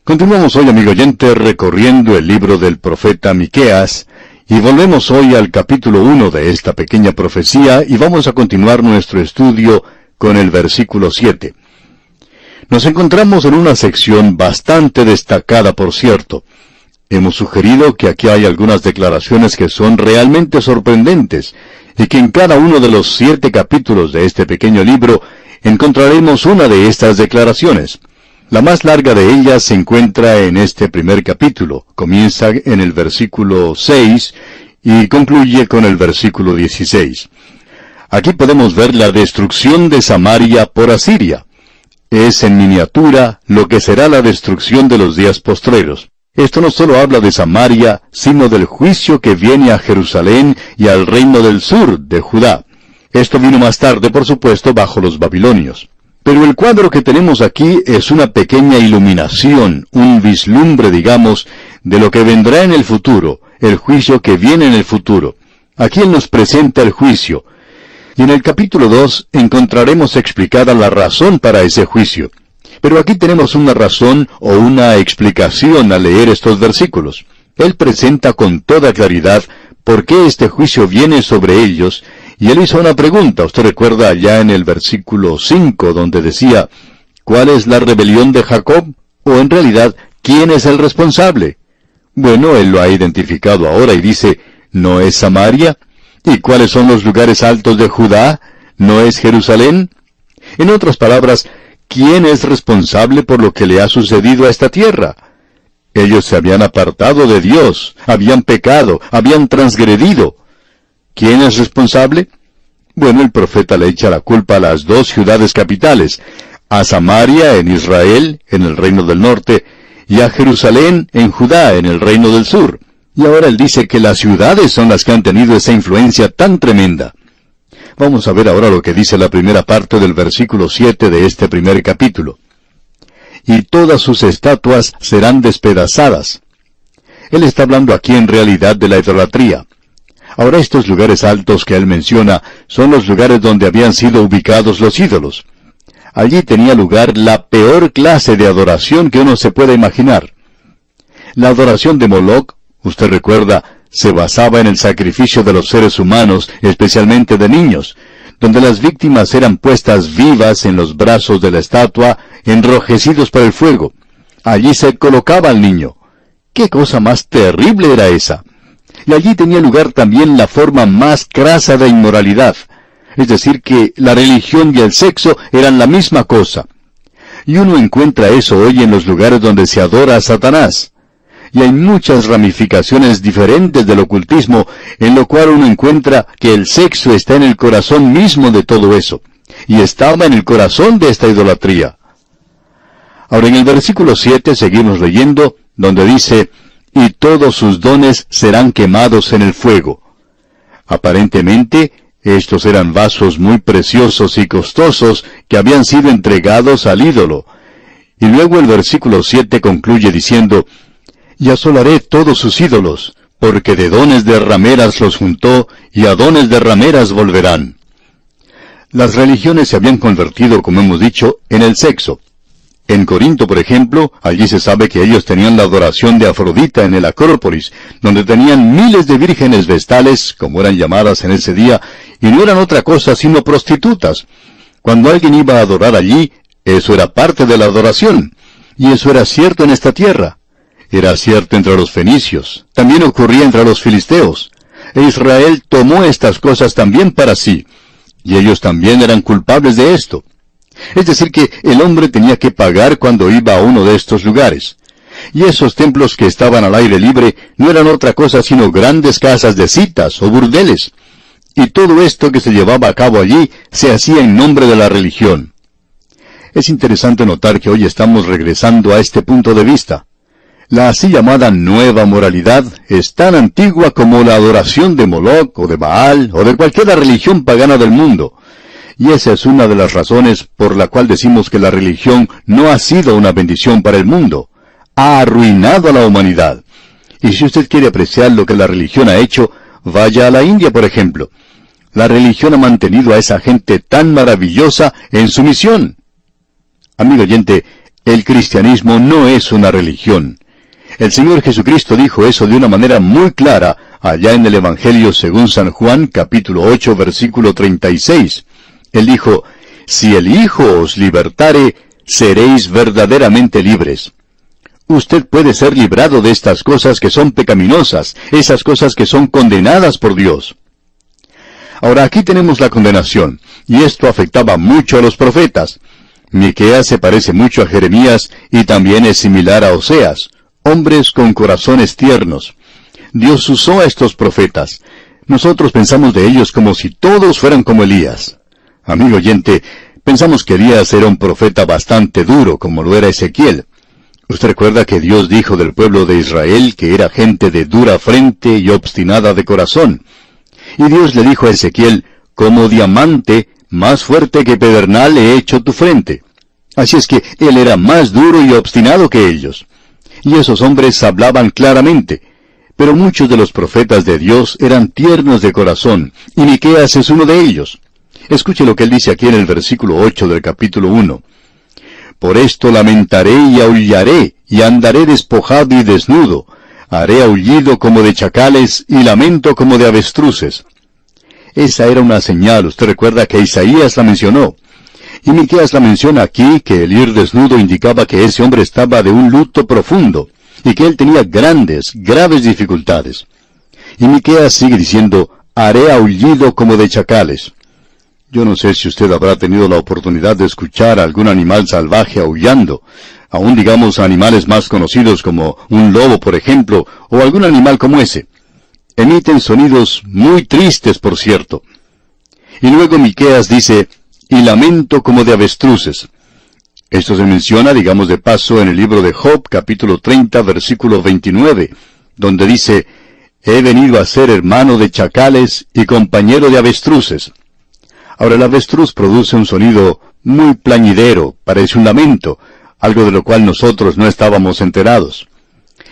Continuamos hoy, amigo oyente, recorriendo el libro del profeta Miqueas, y volvemos hoy al capítulo 1 de esta pequeña profecía, y vamos a continuar nuestro estudio con el versículo 7. Nos encontramos en una sección bastante destacada, por cierto. Hemos sugerido que aquí hay algunas declaraciones que son realmente sorprendentes, y que en cada uno de los 7 capítulos de este pequeño libro encontraremos una de estas declaraciones. La más larga de ellas se encuentra en este primer capítulo. Comienza en el versículo 6 y concluye con el versículo 16. Aquí podemos ver la destrucción de Samaria por Asiria. Es en miniatura lo que será la destrucción de los días postreros. Esto no solo habla de Samaria, sino del juicio que viene a Jerusalén y al reino del sur de Judá. Esto vino más tarde, por supuesto, bajo los babilonios. Pero el cuadro que tenemos aquí es una pequeña iluminación, un vislumbre, digamos, de lo que vendrá en el futuro, el juicio que viene en el futuro. Aquí él nos presenta el juicio. Y en el capítulo 2 encontraremos explicada la razón para ese juicio. Pero aquí tenemos una razón o una explicación al leer estos versículos. Él presenta con toda claridad por qué este juicio viene sobre ellos, y él hizo una pregunta, usted recuerda allá en el versículo 5, donde decía, ¿cuál es la rebelión de Jacob? O en realidad, ¿quién es el responsable? Bueno, él lo ha identificado ahora y dice, ¿no es Samaria? ¿Y cuáles son los lugares altos de Judá? ¿No es Jerusalén? En otras palabras, ¿quién es responsable por lo que le ha sucedido a esta tierra? Ellos se habían apartado de Dios, habían pecado, habían transgredido. ¿Quién es responsable? Bueno, el profeta le echa la culpa a las 2 ciudades capitales, a Samaria en Israel, en el reino del norte, y a Jerusalén en Judá, en el reino del sur. Y ahora él dice que las ciudades son las que han tenido esa influencia tan tremenda. Vamos a ver ahora lo que dice la primera parte del versículo 7 de este primer capítulo. Y todas sus estatuas serán despedazadas. Él está hablando aquí en realidad de la idolatría. Ahora estos lugares altos que él menciona son los lugares donde habían sido ubicados los ídolos. Allí tenía lugar la peor clase de adoración que uno se pueda imaginar. La adoración de Moloch, usted recuerda, se basaba en el sacrificio de los seres humanos, especialmente de niños, donde las víctimas eran puestas vivas en los brazos de la estatua, enrojecidos por el fuego. Allí se colocaba al niño. ¡Qué cosa más terrible era esa! Y allí tenía lugar también la forma más crasa de inmoralidad. Es decir, que la religión y el sexo eran la misma cosa. Y uno encuentra eso hoy en los lugares donde se adora a Satanás. Y hay muchas ramificaciones diferentes del ocultismo, en lo cual uno encuentra que el sexo está en el corazón mismo de todo eso. y estaba en el corazón de esta idolatría. Ahora en el versículo 7 seguimos leyendo, donde dice, y todos sus dones serán quemados en el fuego. Aparentemente, estos eran vasos muy preciosos y costosos que habían sido entregados al ídolo. Y luego el versículo 7 concluye diciendo, y asolaré todos sus ídolos, porque de dones de rameras los juntó, y a dones de rameras volverán. Las religiones se habían convertido, como hemos dicho, en el sexo. En Corinto, por ejemplo, allí se sabe que ellos tenían la adoración de Afrodita en el Acrópolis, donde tenían miles de vírgenes vestales, como eran llamadas en ese día, y no eran otra cosa sino prostitutas. Cuando alguien iba a adorar allí, eso era parte de la adoración. Y eso era cierto en esta tierra. Era cierto entre los fenicios. También ocurría entre los filisteos. E Israel tomó estas cosas también para sí. Y ellos también eran culpables de esto. Es decir, que el hombre tenía que pagar cuando iba a uno de estos lugares. Y esos templos que estaban al aire libre no eran otra cosa sino grandes casas de citas o burdeles. Y todo esto que se llevaba a cabo allí se hacía en nombre de la religión. Es interesante notar que hoy estamos regresando a este punto de vista. La así llamada nueva moralidad es tan antigua como la adoración de Moloch o de Baal o de cualquier religión pagana del mundo. Y esa es una de las razones por la cual decimos que la religión no ha sido una bendición para el mundo. Ha arruinado a la humanidad. Y si usted quiere apreciar lo que la religión ha hecho, vaya a la India, por ejemplo. La religión ha mantenido a esa gente tan maravillosa en su misión. Amigo oyente, el cristianismo no es una religión. El Señor Jesucristo dijo eso de una manera muy clara allá en el Evangelio según San Juan, capítulo 8, versículo 36. Él dijo, si el Hijo os libertare, seréis verdaderamente libres. Usted puede ser librado de estas cosas que son pecaminosas, esas cosas que son condenadas por Dios. Ahora aquí tenemos la condenación, y esto afectaba mucho a los profetas. Miqueas se parece mucho a Jeremías y también es similar a Oseas, hombres con corazones tiernos. Dios usó a estos profetas. Nosotros pensamos de ellos como si todos fueran como Elías. Amigo oyente, pensamos que Elías era un profeta bastante duro, como lo era Ezequiel. Usted recuerda que Dios dijo del pueblo de Israel que era gente de dura frente y obstinada de corazón. Y Dios le dijo a Ezequiel, como diamante, más fuerte que pedernal he hecho tu frente. Así es que él era más duro y obstinado que ellos. Y esos hombres hablaban claramente. Pero muchos de los profetas de Dios eran tiernos de corazón, y Miqueas es uno de ellos. Escuche lo que él dice aquí en el versículo 8 del capítulo 1. Por esto lamentaré y aullaré, y andaré despojado y desnudo. Haré aullido como de chacales, y lamento como de avestruces. Esa era una señal, usted recuerda que Isaías la mencionó. Y Miqueas la menciona aquí, que el ir desnudo indicaba que ese hombre estaba de un luto profundo, y que él tenía graves dificultades. Y Miqueas sigue diciendo, haré aullido como de chacales. Yo no sé si usted habrá tenido la oportunidad de escuchar a algún animal salvaje aullando, aún digamos animales más conocidos como un lobo, por ejemplo, o algún animal como ese. Emiten sonidos muy tristes, por cierto. Y luego Miqueas dice, y lamento como de avestruces. Esto se menciona, digamos de paso, en el libro de Job, capítulo 30, versículo 29, donde dice, he venido a ser hermano de chacales y compañero de avestruces. Ahora el avestruz produce un sonido muy plañidero, parece un lamento, algo de lo cual nosotros no estábamos enterados.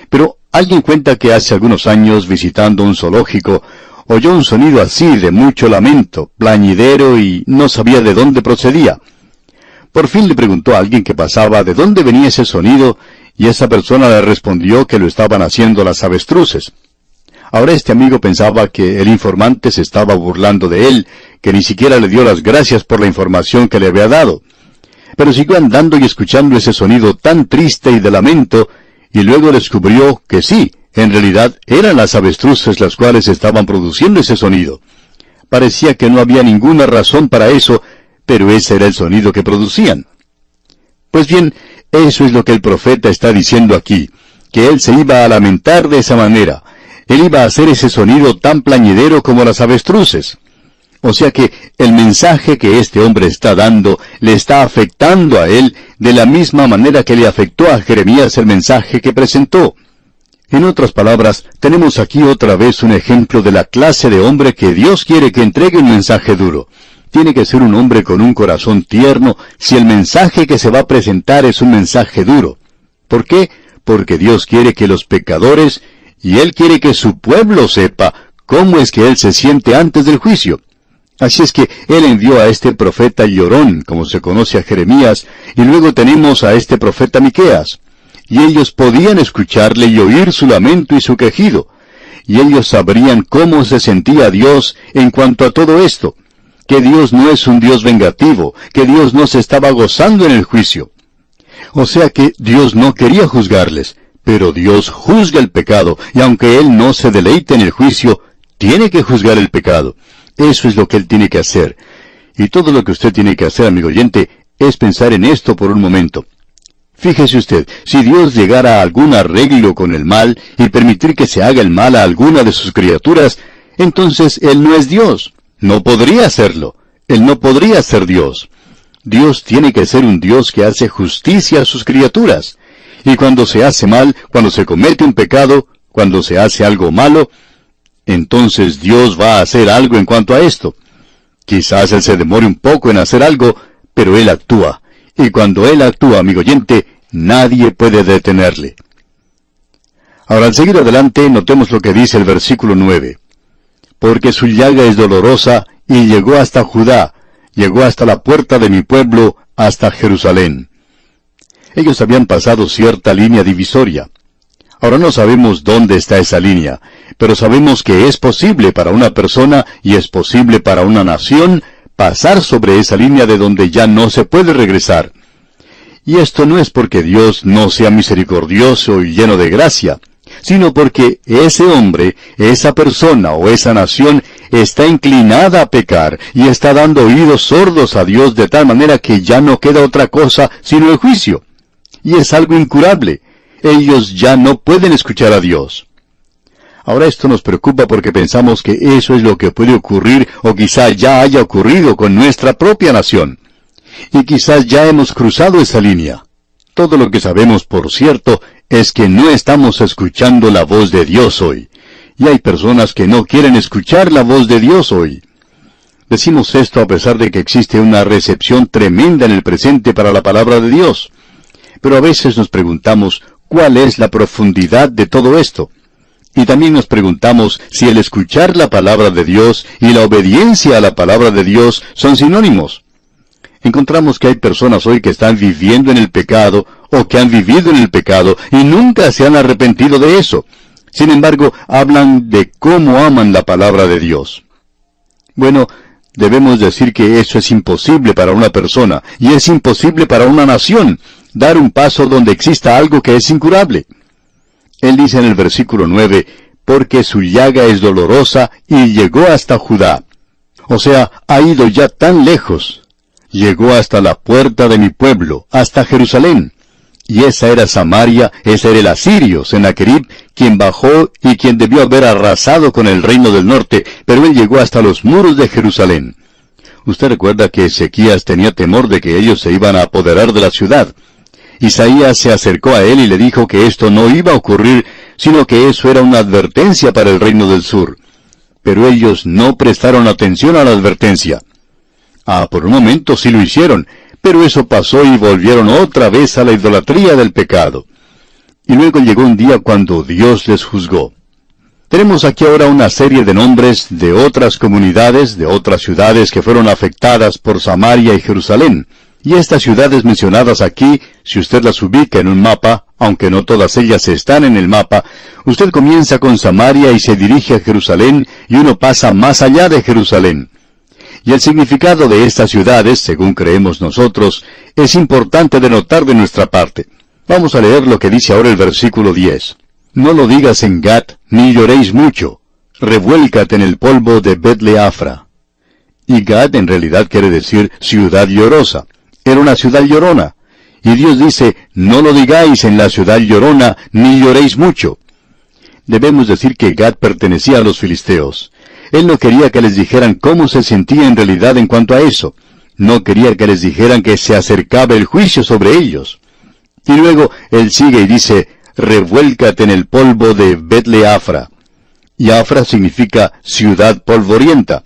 Pero alguien cuenta que hace algunos años, visitando un zoológico, oyó un sonido así de mucho lamento, plañidero, y no sabía de dónde procedía. Por fin le preguntó a alguien que pasaba de dónde venía ese sonido, y esa persona le respondió que lo estaban haciendo las avestruces. Ahora este amigo pensaba que el informante se estaba burlando de él, que ni siquiera le dio las gracias por la información que le había dado. Pero siguió andando y escuchando ese sonido tan triste y de lamento, y luego descubrió que sí, en realidad eran las avestruces las cuales estaban produciendo ese sonido. Parecía que no había ninguna razón para eso, pero ese era el sonido que producían. Pues bien, eso es lo que el profeta está diciendo aquí, que él se iba a lamentar de esa manera. Él iba a hacer ese sonido tan plañidero como las avestruces. O sea que el mensaje que este hombre está dando le está afectando a él de la misma manera que le afectó a Jeremías el mensaje que presentó. En otras palabras, tenemos aquí otra vez un ejemplo de la clase de hombre que Dios quiere que entregue un mensaje duro. Tiene que ser un hombre con un corazón tierno si el mensaje que se va a presentar es un mensaje duro. ¿Por qué? Porque Dios quiere que los pecadores, y Él quiere que su pueblo sepa cómo es que Él se siente antes del juicio. Así es que Él envió a este profeta llorón, como se conoce a Jeremías, y luego tenemos a este profeta Miqueas. Y ellos podían escucharle y oír su lamento y su quejido. Y ellos sabrían cómo se sentía Dios en cuanto a todo esto. Que Dios no es un Dios vengativo, que Dios no se estaba gozando en el juicio. O sea que Dios no quería juzgarles, pero Dios juzga el pecado, y aunque Él no se deleite en el juicio, tiene que juzgar el pecado. Eso es lo que Él tiene que hacer. Y todo lo que usted tiene que hacer, amigo oyente, es pensar en esto por un momento. Fíjese usted, si Dios llegara a algún arreglo con el mal y permitir que se haga el mal a alguna de sus criaturas, entonces Él no es Dios. No podría hacerlo. Él no podría ser Dios. Dios tiene que ser un Dios que hace justicia a sus criaturas. Y cuando se hace mal, cuando se comete un pecado, cuando se hace algo malo, entonces Dios va a hacer algo en cuanto a esto. Quizás Él se demore un poco en hacer algo, pero Él actúa. Y cuando Él actúa, amigo oyente, nadie puede detenerle. Ahora, al seguir adelante, notemos lo que dice el versículo 9. Porque su llaga es dolorosa, y llegó hasta Judá, llegó hasta la puerta de mi pueblo, hasta Jerusalén. Ellos habían pasado cierta línea divisoria. Ahora no sabemos dónde está esa línea, pero sabemos que es posible para una persona y es posible para una nación pasar sobre esa línea de donde ya no se puede regresar. Y esto no es porque Dios no sea misericordioso y lleno de gracia, sino porque ese hombre, esa persona o esa nación está inclinada a pecar y está dando oídos sordos a Dios de tal manera que ya no queda otra cosa sino el juicio. Y es algo incurable. Ellos ya no pueden escuchar a Dios. Ahora esto nos preocupa porque pensamos que eso es lo que puede ocurrir o quizá ya haya ocurrido con nuestra propia nación. Y quizás ya hemos cruzado esa línea. Todo lo que sabemos, por cierto, es que no estamos escuchando la voz de Dios hoy. Y hay personas que no quieren escuchar la voz de Dios hoy. Decimos esto a pesar de que existe una recepción tremenda en el presente para la palabra de Dios. Pero a veces nos preguntamos, ¿cuál es la profundidad de todo esto? Y también nos preguntamos si el escuchar la palabra de Dios y la obediencia a la palabra de Dios son sinónimos. Encontramos que hay personas hoy que están viviendo en el pecado, o que han vivido en el pecado, y nunca se han arrepentido de eso. Sin embargo, hablan de cómo aman la palabra de Dios. Bueno, debemos decir que eso es imposible para una persona, y es imposible para una nación, dar un paso donde exista algo que es incurable. Él dice en el versículo 9, porque su llaga es dolorosa y llegó hasta Judá. O sea, ha ido ya tan lejos. Llegó hasta la puerta de mi pueblo, hasta Jerusalén. Y esa era Samaria, ese era el asirio, Sennacherib, quien bajó y quien debió haber arrasado con el reino del norte, pero él llegó hasta los muros de Jerusalén. Usted recuerda que Ezequías tenía temor de que ellos se iban a apoderar de la ciudad. Isaías se acercó a él y le dijo que esto no iba a ocurrir, sino que eso era una advertencia para el reino del sur. Pero ellos no prestaron atención a la advertencia. Por un momento sí lo hicieron, pero eso pasó y volvieron otra vez a la idolatría del pecado. Y luego llegó un día cuando Dios les juzgó. Tenemos aquí ahora una serie de nombres de otras comunidades, de otras ciudades que fueron afectadas por Samaria y Jerusalén. Y estas ciudades mencionadas aquí, si usted las ubica en un mapa, aunque no todas ellas están en el mapa, usted comienza con Samaria y se dirige a Jerusalén, y uno pasa más allá de Jerusalén. Y el significado de estas ciudades, según creemos nosotros, es importante de notar de nuestra parte. Vamos a leer lo que dice ahora el versículo 10. No lo digas en Gat, ni lloréis mucho. Revuélcate en el polvo de Bet-leafra. Y Gat en realidad quiere decir ciudad llorosa. Era una ciudad llorona. Y Dios dice, no lo digáis en la ciudad llorona, ni lloréis mucho. Debemos decir que Gat pertenecía a los filisteos. Él no quería que les dijeran cómo se sentía en realidad en cuanto a eso. No quería que les dijeran que se acercaba el juicio sobre ellos. Y luego Él sigue y dice, revuélcate en el polvo de Bet-le-Afra. Y Afra significa ciudad polvorienta.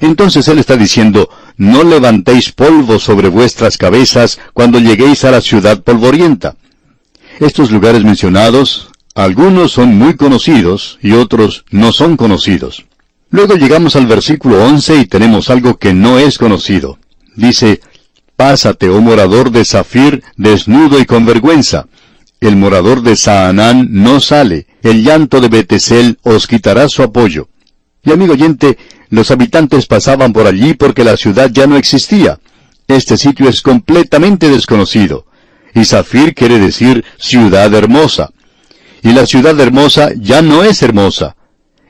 Entonces Él está diciendo, no levantéis polvo sobre vuestras cabezas cuando lleguéis a la ciudad polvorienta. Estos lugares mencionados, algunos son muy conocidos y otros no son conocidos. Luego llegamos al versículo 11 y tenemos algo que no es conocido. Dice, pásate, oh morador de Zafir, desnudo y con vergüenza. El morador de Saanán no sale, el llanto de Betesel os quitará su apoyo. Y amigo oyente, los habitantes pasaban por allí porque la ciudad ya no existía. Este sitio es completamente desconocido. Y Zafir quiere decir ciudad hermosa. Y la ciudad hermosa ya no es hermosa.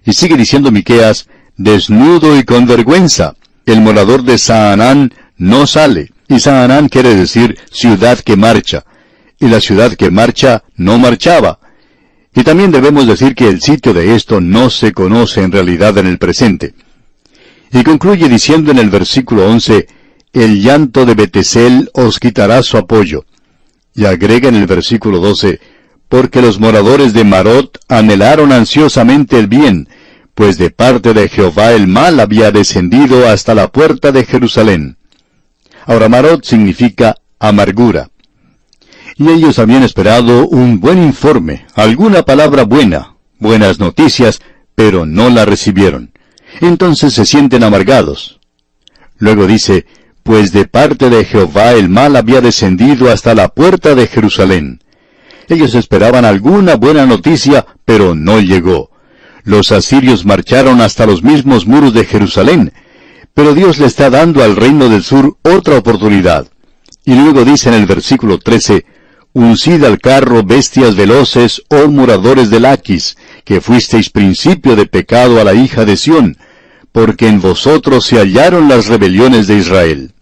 Y sigue diciendo Miqueas, desnudo y con vergüenza. El morador de Saanán no sale. Y Saanán quiere decir ciudad que marcha. Y la ciudad que marcha no marchaba. Y también debemos decir que el sitio de esto no se conoce en realidad en el presente. Y concluye diciendo en el versículo 11, el llanto de Betesel os quitará su apoyo. Y agrega en el versículo 12, porque los moradores de Marot anhelaron ansiosamente el bien, pues de parte de Jehová el mal había descendido hasta la puerta de Jerusalén. Ahora Marot significa amargura. Y ellos habían esperado un buen informe, alguna palabra buena, buenas noticias, pero no la recibieron. Entonces se sienten amargados. Luego dice, pues de parte de Jehová el mal había descendido hasta la puerta de Jerusalén. Ellos esperaban alguna buena noticia, pero no llegó. Los asirios marcharon hasta los mismos muros de Jerusalén, pero Dios le está dando al reino del sur otra oportunidad. Y luego dice en el versículo 13, uncid al carro bestias veloces, oh moradores de Laquis, que fuisteis principio de pecado a la hija de Sión, porque en vosotros se hallaron las rebeliones de Israel.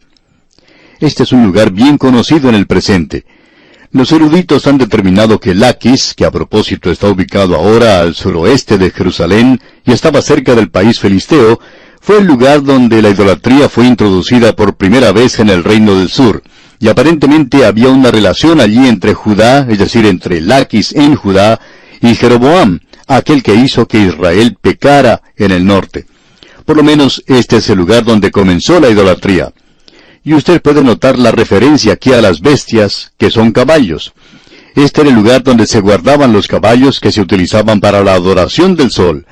Este es un lugar bien conocido en el presente. Los eruditos han determinado que Laquis, que a propósito está ubicado ahora al suroeste de Jerusalén y estaba cerca del país filisteo, fue el lugar donde la idolatría fue introducida por primera vez en el reino del sur, y aparentemente había una relación allí entre Judá, es decir, entre Laquis en Judá, y Jeroboam, aquel que hizo que Israel pecara en el norte. Por lo menos este es el lugar donde comenzó la idolatría. Y usted puede notar la referencia aquí a las bestias, que son caballos. Este era el lugar donde se guardaban los caballos que se utilizaban para la adoración del sol.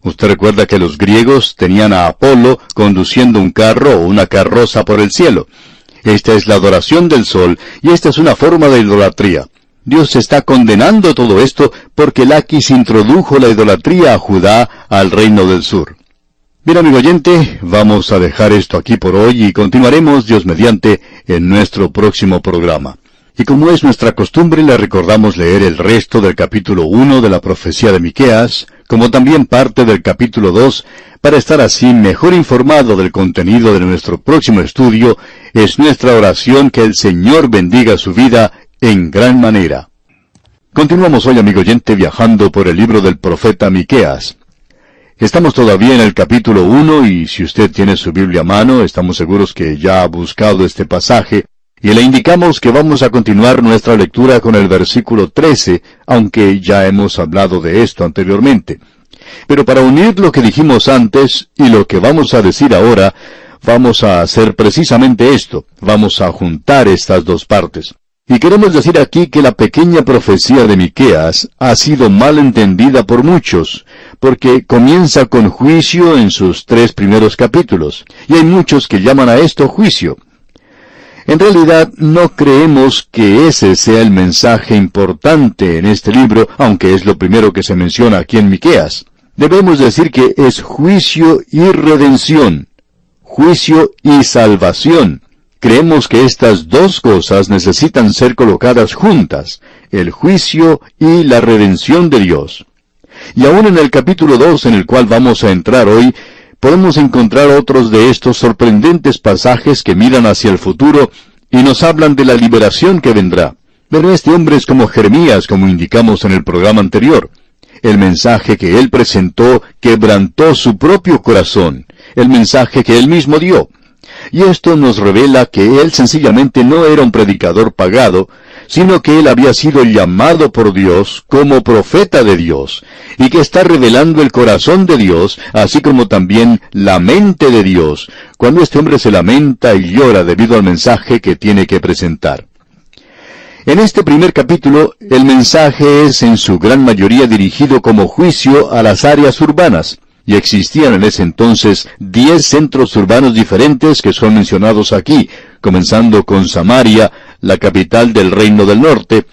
Usted recuerda que los griegos tenían a Apolo conduciendo un carro o una carroza por el cielo. Esta es la adoración del sol, y esta es una forma de idolatría. Dios está condenando todo esto porque Laquis introdujo la idolatría a Judá al reino del sur. Bien, amigo oyente, vamos a dejar esto aquí por hoy y continuaremos, Dios mediante, en nuestro próximo programa. Y como es nuestra costumbre, le recordamos leer el resto del capítulo 1 de la profecía de Miqueas, como también parte del capítulo 2, para estar así mejor informado del contenido de nuestro próximo estudio. Es nuestra oración que el Señor bendiga su vida en gran manera. Continuamos hoy, amigo oyente, viajando por el libro del profeta Miqueas. Estamos todavía en el capítulo 1 y si usted tiene su Biblia a mano, estamos seguros que ya ha buscado este pasaje, y le indicamos que vamos a continuar nuestra lectura con el versículo 13, aunque ya hemos hablado de esto anteriormente. Pero para unir lo que dijimos antes y lo que vamos a decir ahora, vamos a hacer precisamente esto, vamos a juntar estas dos partes. Y queremos decir aquí que la pequeña profecía de Miqueas ha sido mal entendida por muchos, porque comienza con juicio en sus 3 primeros capítulos, y hay muchos que llaman a esto juicio. En realidad, no creemos que ese sea el mensaje importante en este libro, aunque es lo primero que se menciona aquí en Miqueas. Debemos decir que es juicio y redención, juicio y salvación. Creemos que estas dos cosas necesitan ser colocadas juntas, el juicio y la redención de Dios. Y aún en el capítulo 2, en el cual vamos a entrar hoy, podemos encontrar otros de estos sorprendentes pasajes que miran hacia el futuro y nos hablan de la liberación que vendrá. Pero este hombre es como Jeremías, como indicamos en el programa anterior. El mensaje que él presentó quebrantó su propio corazón, el mensaje que él mismo dio. Y esto nos revela que él sencillamente no era un predicador pagado, sino que él había sido llamado por Dios como profeta de Dios, y que está revelando el corazón de Dios, así como también la mente de Dios, cuando este hombre se lamenta y llora debido al mensaje que tiene que presentar. En este primer capítulo, el mensaje es en su gran mayoría dirigido como juicio a las áreas urbanas, y existían en ese entonces 10 centros urbanos diferentes que son mencionados aquí, comenzando con Samaria, la capital del Reino del Norte,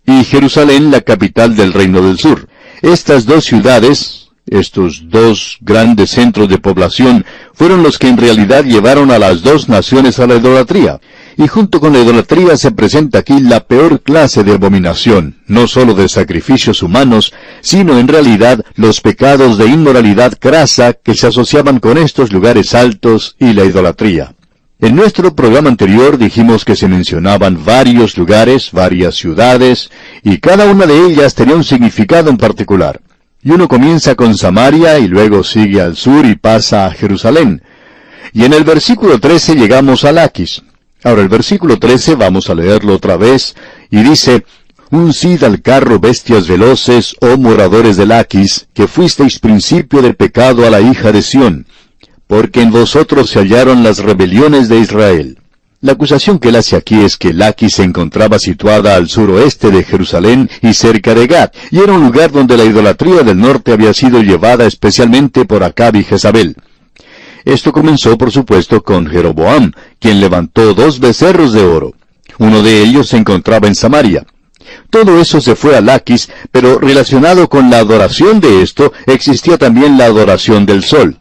y Jerusalén, la capital del Reino del Sur. Estas dos ciudades, estos dos grandes centros de población, fueron los que en realidad llevaron a las dos naciones a la idolatría. Y junto con la idolatría se presenta aquí la peor clase de abominación, no sólo de sacrificios humanos, sino en realidad los pecados de inmoralidad crasa que se asociaban con estos lugares altos y la idolatría. En nuestro programa anterior dijimos que se mencionaban varios lugares, varias ciudades, y cada una de ellas tenía un significado en particular. Y uno comienza con Samaria y luego sigue al sur y pasa a Jerusalén. Y en el versículo 13 llegamos a Laquis. Ahora el versículo 13 vamos a leerlo otra vez, y dice: «Uncid al carro bestias veloces, oh moradores de Laquis, que fuisteis principio del pecado a la hija de Sión, porque en vosotros se hallaron las rebeliones de Israel». La acusación que él hace aquí es que Laquis se encontraba situada al suroeste de Jerusalén y cerca de Gat, y era un lugar donde la idolatría del norte había sido llevada especialmente por Acab y Jezabel. Esto comenzó, por supuesto, con Jeroboam, quien levantó 2 becerros de oro. Uno de ellos se encontraba en Samaria. Todo eso se fue a Laquis, pero relacionado con la adoración de esto, existía también la adoración del sol.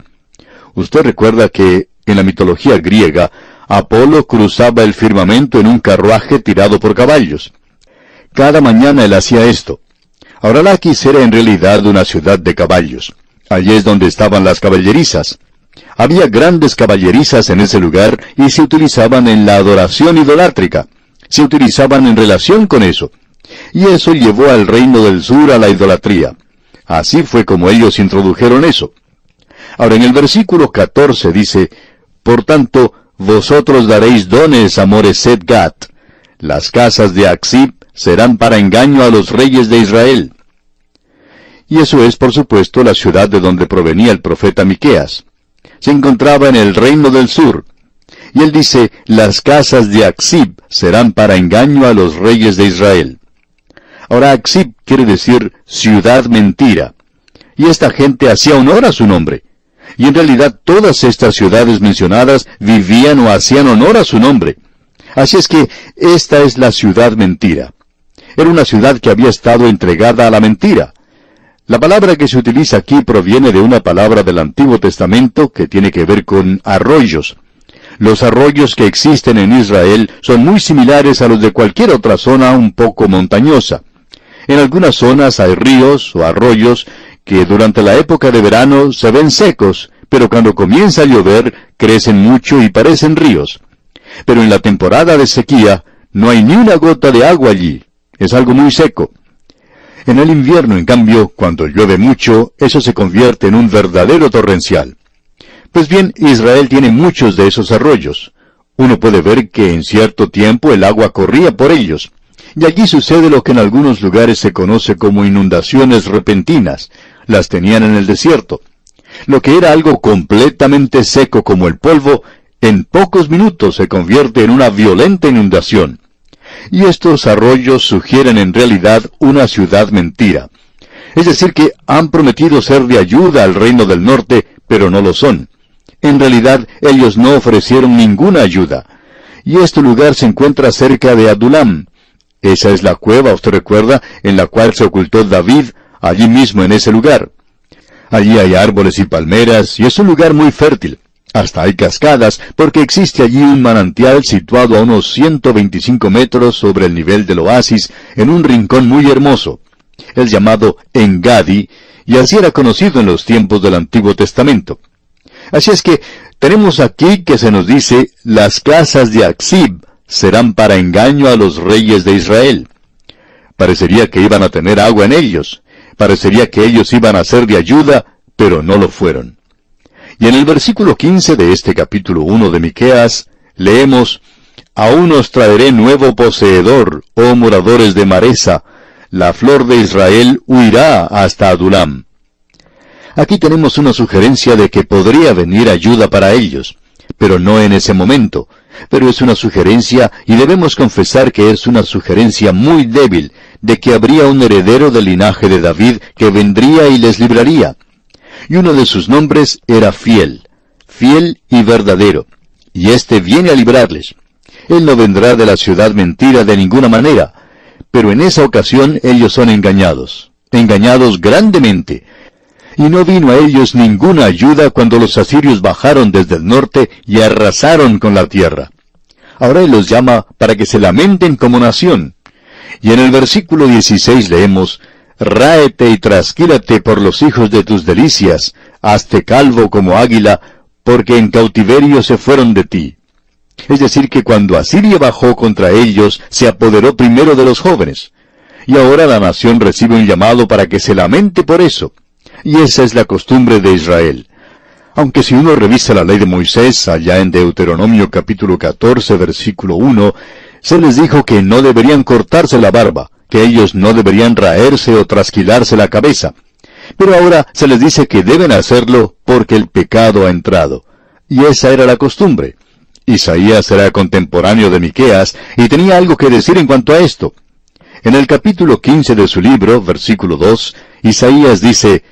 Usted recuerda que, en la mitología griega, Apolo cruzaba el firmamento en un carruaje tirado por caballos. Cada mañana él hacía esto. Ahora Laquis era en realidad una ciudad de caballos. Allí es donde estaban las caballerizas. Había grandes caballerizas en ese lugar y se utilizaban en la adoración idolátrica. Se utilizaban en relación con eso. Y eso llevó al reino del sur a la idolatría. Así fue como ellos introdujeron eso. Ahora en el versículo 14 dice: «Por tanto, vosotros daréis dones a Moreset Gat. Las casas de Aksib serán para engaño a los reyes de Israel». Y eso es, por supuesto, la ciudad de donde provenía el profeta Miqueas. Se encontraba en el reino del sur. Y él dice: «Las casas de Aksib serán para engaño a los reyes de Israel». Ahora Aksib quiere decir ciudad mentira. Y esta gente hacía honor a su nombre. Y en realidad todas estas ciudades mencionadas vivían o hacían honor a su nombre. Así es que esta es la ciudad mentira. Era una ciudad que había estado entregada a la mentira. La palabra que se utiliza aquí proviene de una palabra del Antiguo Testamento que tiene que ver con arroyos. Los arroyos que existen en Israel son muy similares a los de cualquier otra zona un poco montañosa. En algunas zonas hay ríos o arroyos que durante la época de verano se ven secos, pero cuando comienza a llover crecen mucho y parecen ríos. Pero en la temporada de sequía no hay ni una gota de agua allí. Es algo muy seco. En el invierno, en cambio, cuando llueve mucho, eso se convierte en un verdadero torrencial. Pues bien, Israel tiene muchos de esos arroyos. Uno puede ver que en cierto tiempo el agua corría por ellos. Y allí sucede lo que en algunos lugares se conoce como inundaciones repentinas. Las tenían en el desierto. Lo que era algo completamente seco como el polvo, en pocos minutos se convierte en una violenta inundación. Y estos arroyos sugieren en realidad una ciudad mentira. Es decir, que han prometido ser de ayuda al reino del norte, pero no lo son. En realidad, ellos no ofrecieron ninguna ayuda. Y este lugar se encuentra cerca de Adulam. Esa es la cueva, usted recuerda, en la cual se ocultó David, allí mismo en ese lugar. Allí hay árboles y palmeras, y es un lugar muy fértil. Hasta hay cascadas, porque existe allí un manantial situado a unos 125 metros sobre el nivel del oasis, en un rincón muy hermoso. Es llamado Engadi, y así era conocido en los tiempos del Antiguo Testamento. Así es que tenemos aquí que se nos dice: las casas de Aksib serán para engaño a los reyes de Israel. Parecería que iban a tener agua en ellos, Parecería que ellos iban a ser de ayuda, pero no lo fueron. Y en el versículo 15 de este capítulo 1 de Miqueas, leemos: «Aún os traeré nuevo poseedor, oh moradores de Maresa, la flor de Israel huirá hasta Adulam». Aquí tenemos una sugerencia de que podría venir ayuda para ellos, pero no en ese momento. Pero es una sugerencia, y debemos confesar que es una sugerencia muy débil, de que habría un heredero del linaje de David que vendría y les libraría. Y uno de sus nombres era Fiel y verdadero, y éste viene a librarles. Él no vendrá de la ciudad mentira de ninguna manera, pero en esa ocasión ellos son engañados grandemente. Y no vino a ellos ninguna ayuda cuando los asirios bajaron desde el norte y arrasaron con la tierra. Ahora Él los llama para que se lamenten como nación. Y en el versículo 16 leemos: «Ráete y trasquílate por los hijos de tus delicias, hazte calvo como águila, porque en cautiverio se fueron de ti». Es decir, que cuando Asiria bajó contra ellos, se apoderó primero de los jóvenes. Y ahora la nación recibe un llamado para que se lamente por eso. Y esa es la costumbre de Israel. Aunque si uno revisa la ley de Moisés, allá en Deuteronomio capítulo 14, versículo 1, se les dijo que no deberían cortarse la barba, que ellos no deberían raerse o trasquilarse la cabeza. Pero ahora se les dice que deben hacerlo porque el pecado ha entrado. Y esa era la costumbre. Isaías era contemporáneo de Miqueas y tenía algo que decir en cuanto a esto. En el capítulo 15 de su libro, versículo 2, Isaías dice: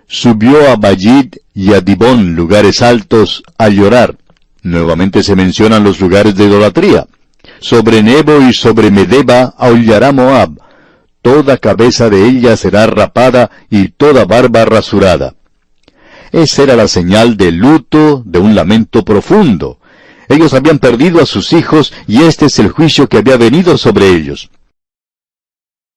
«Subió a Bayid y a Dibón, lugares altos, a llorar». Nuevamente se mencionan los lugares de idolatría. «Sobre Nebo y sobre Medeba aullará Moab. Toda cabeza de ella será rapada y toda barba rasurada». Esa era la señal de luto, de un lamento profundo. Ellos habían perdido a sus hijos y este es el juicio que había venido sobre ellos.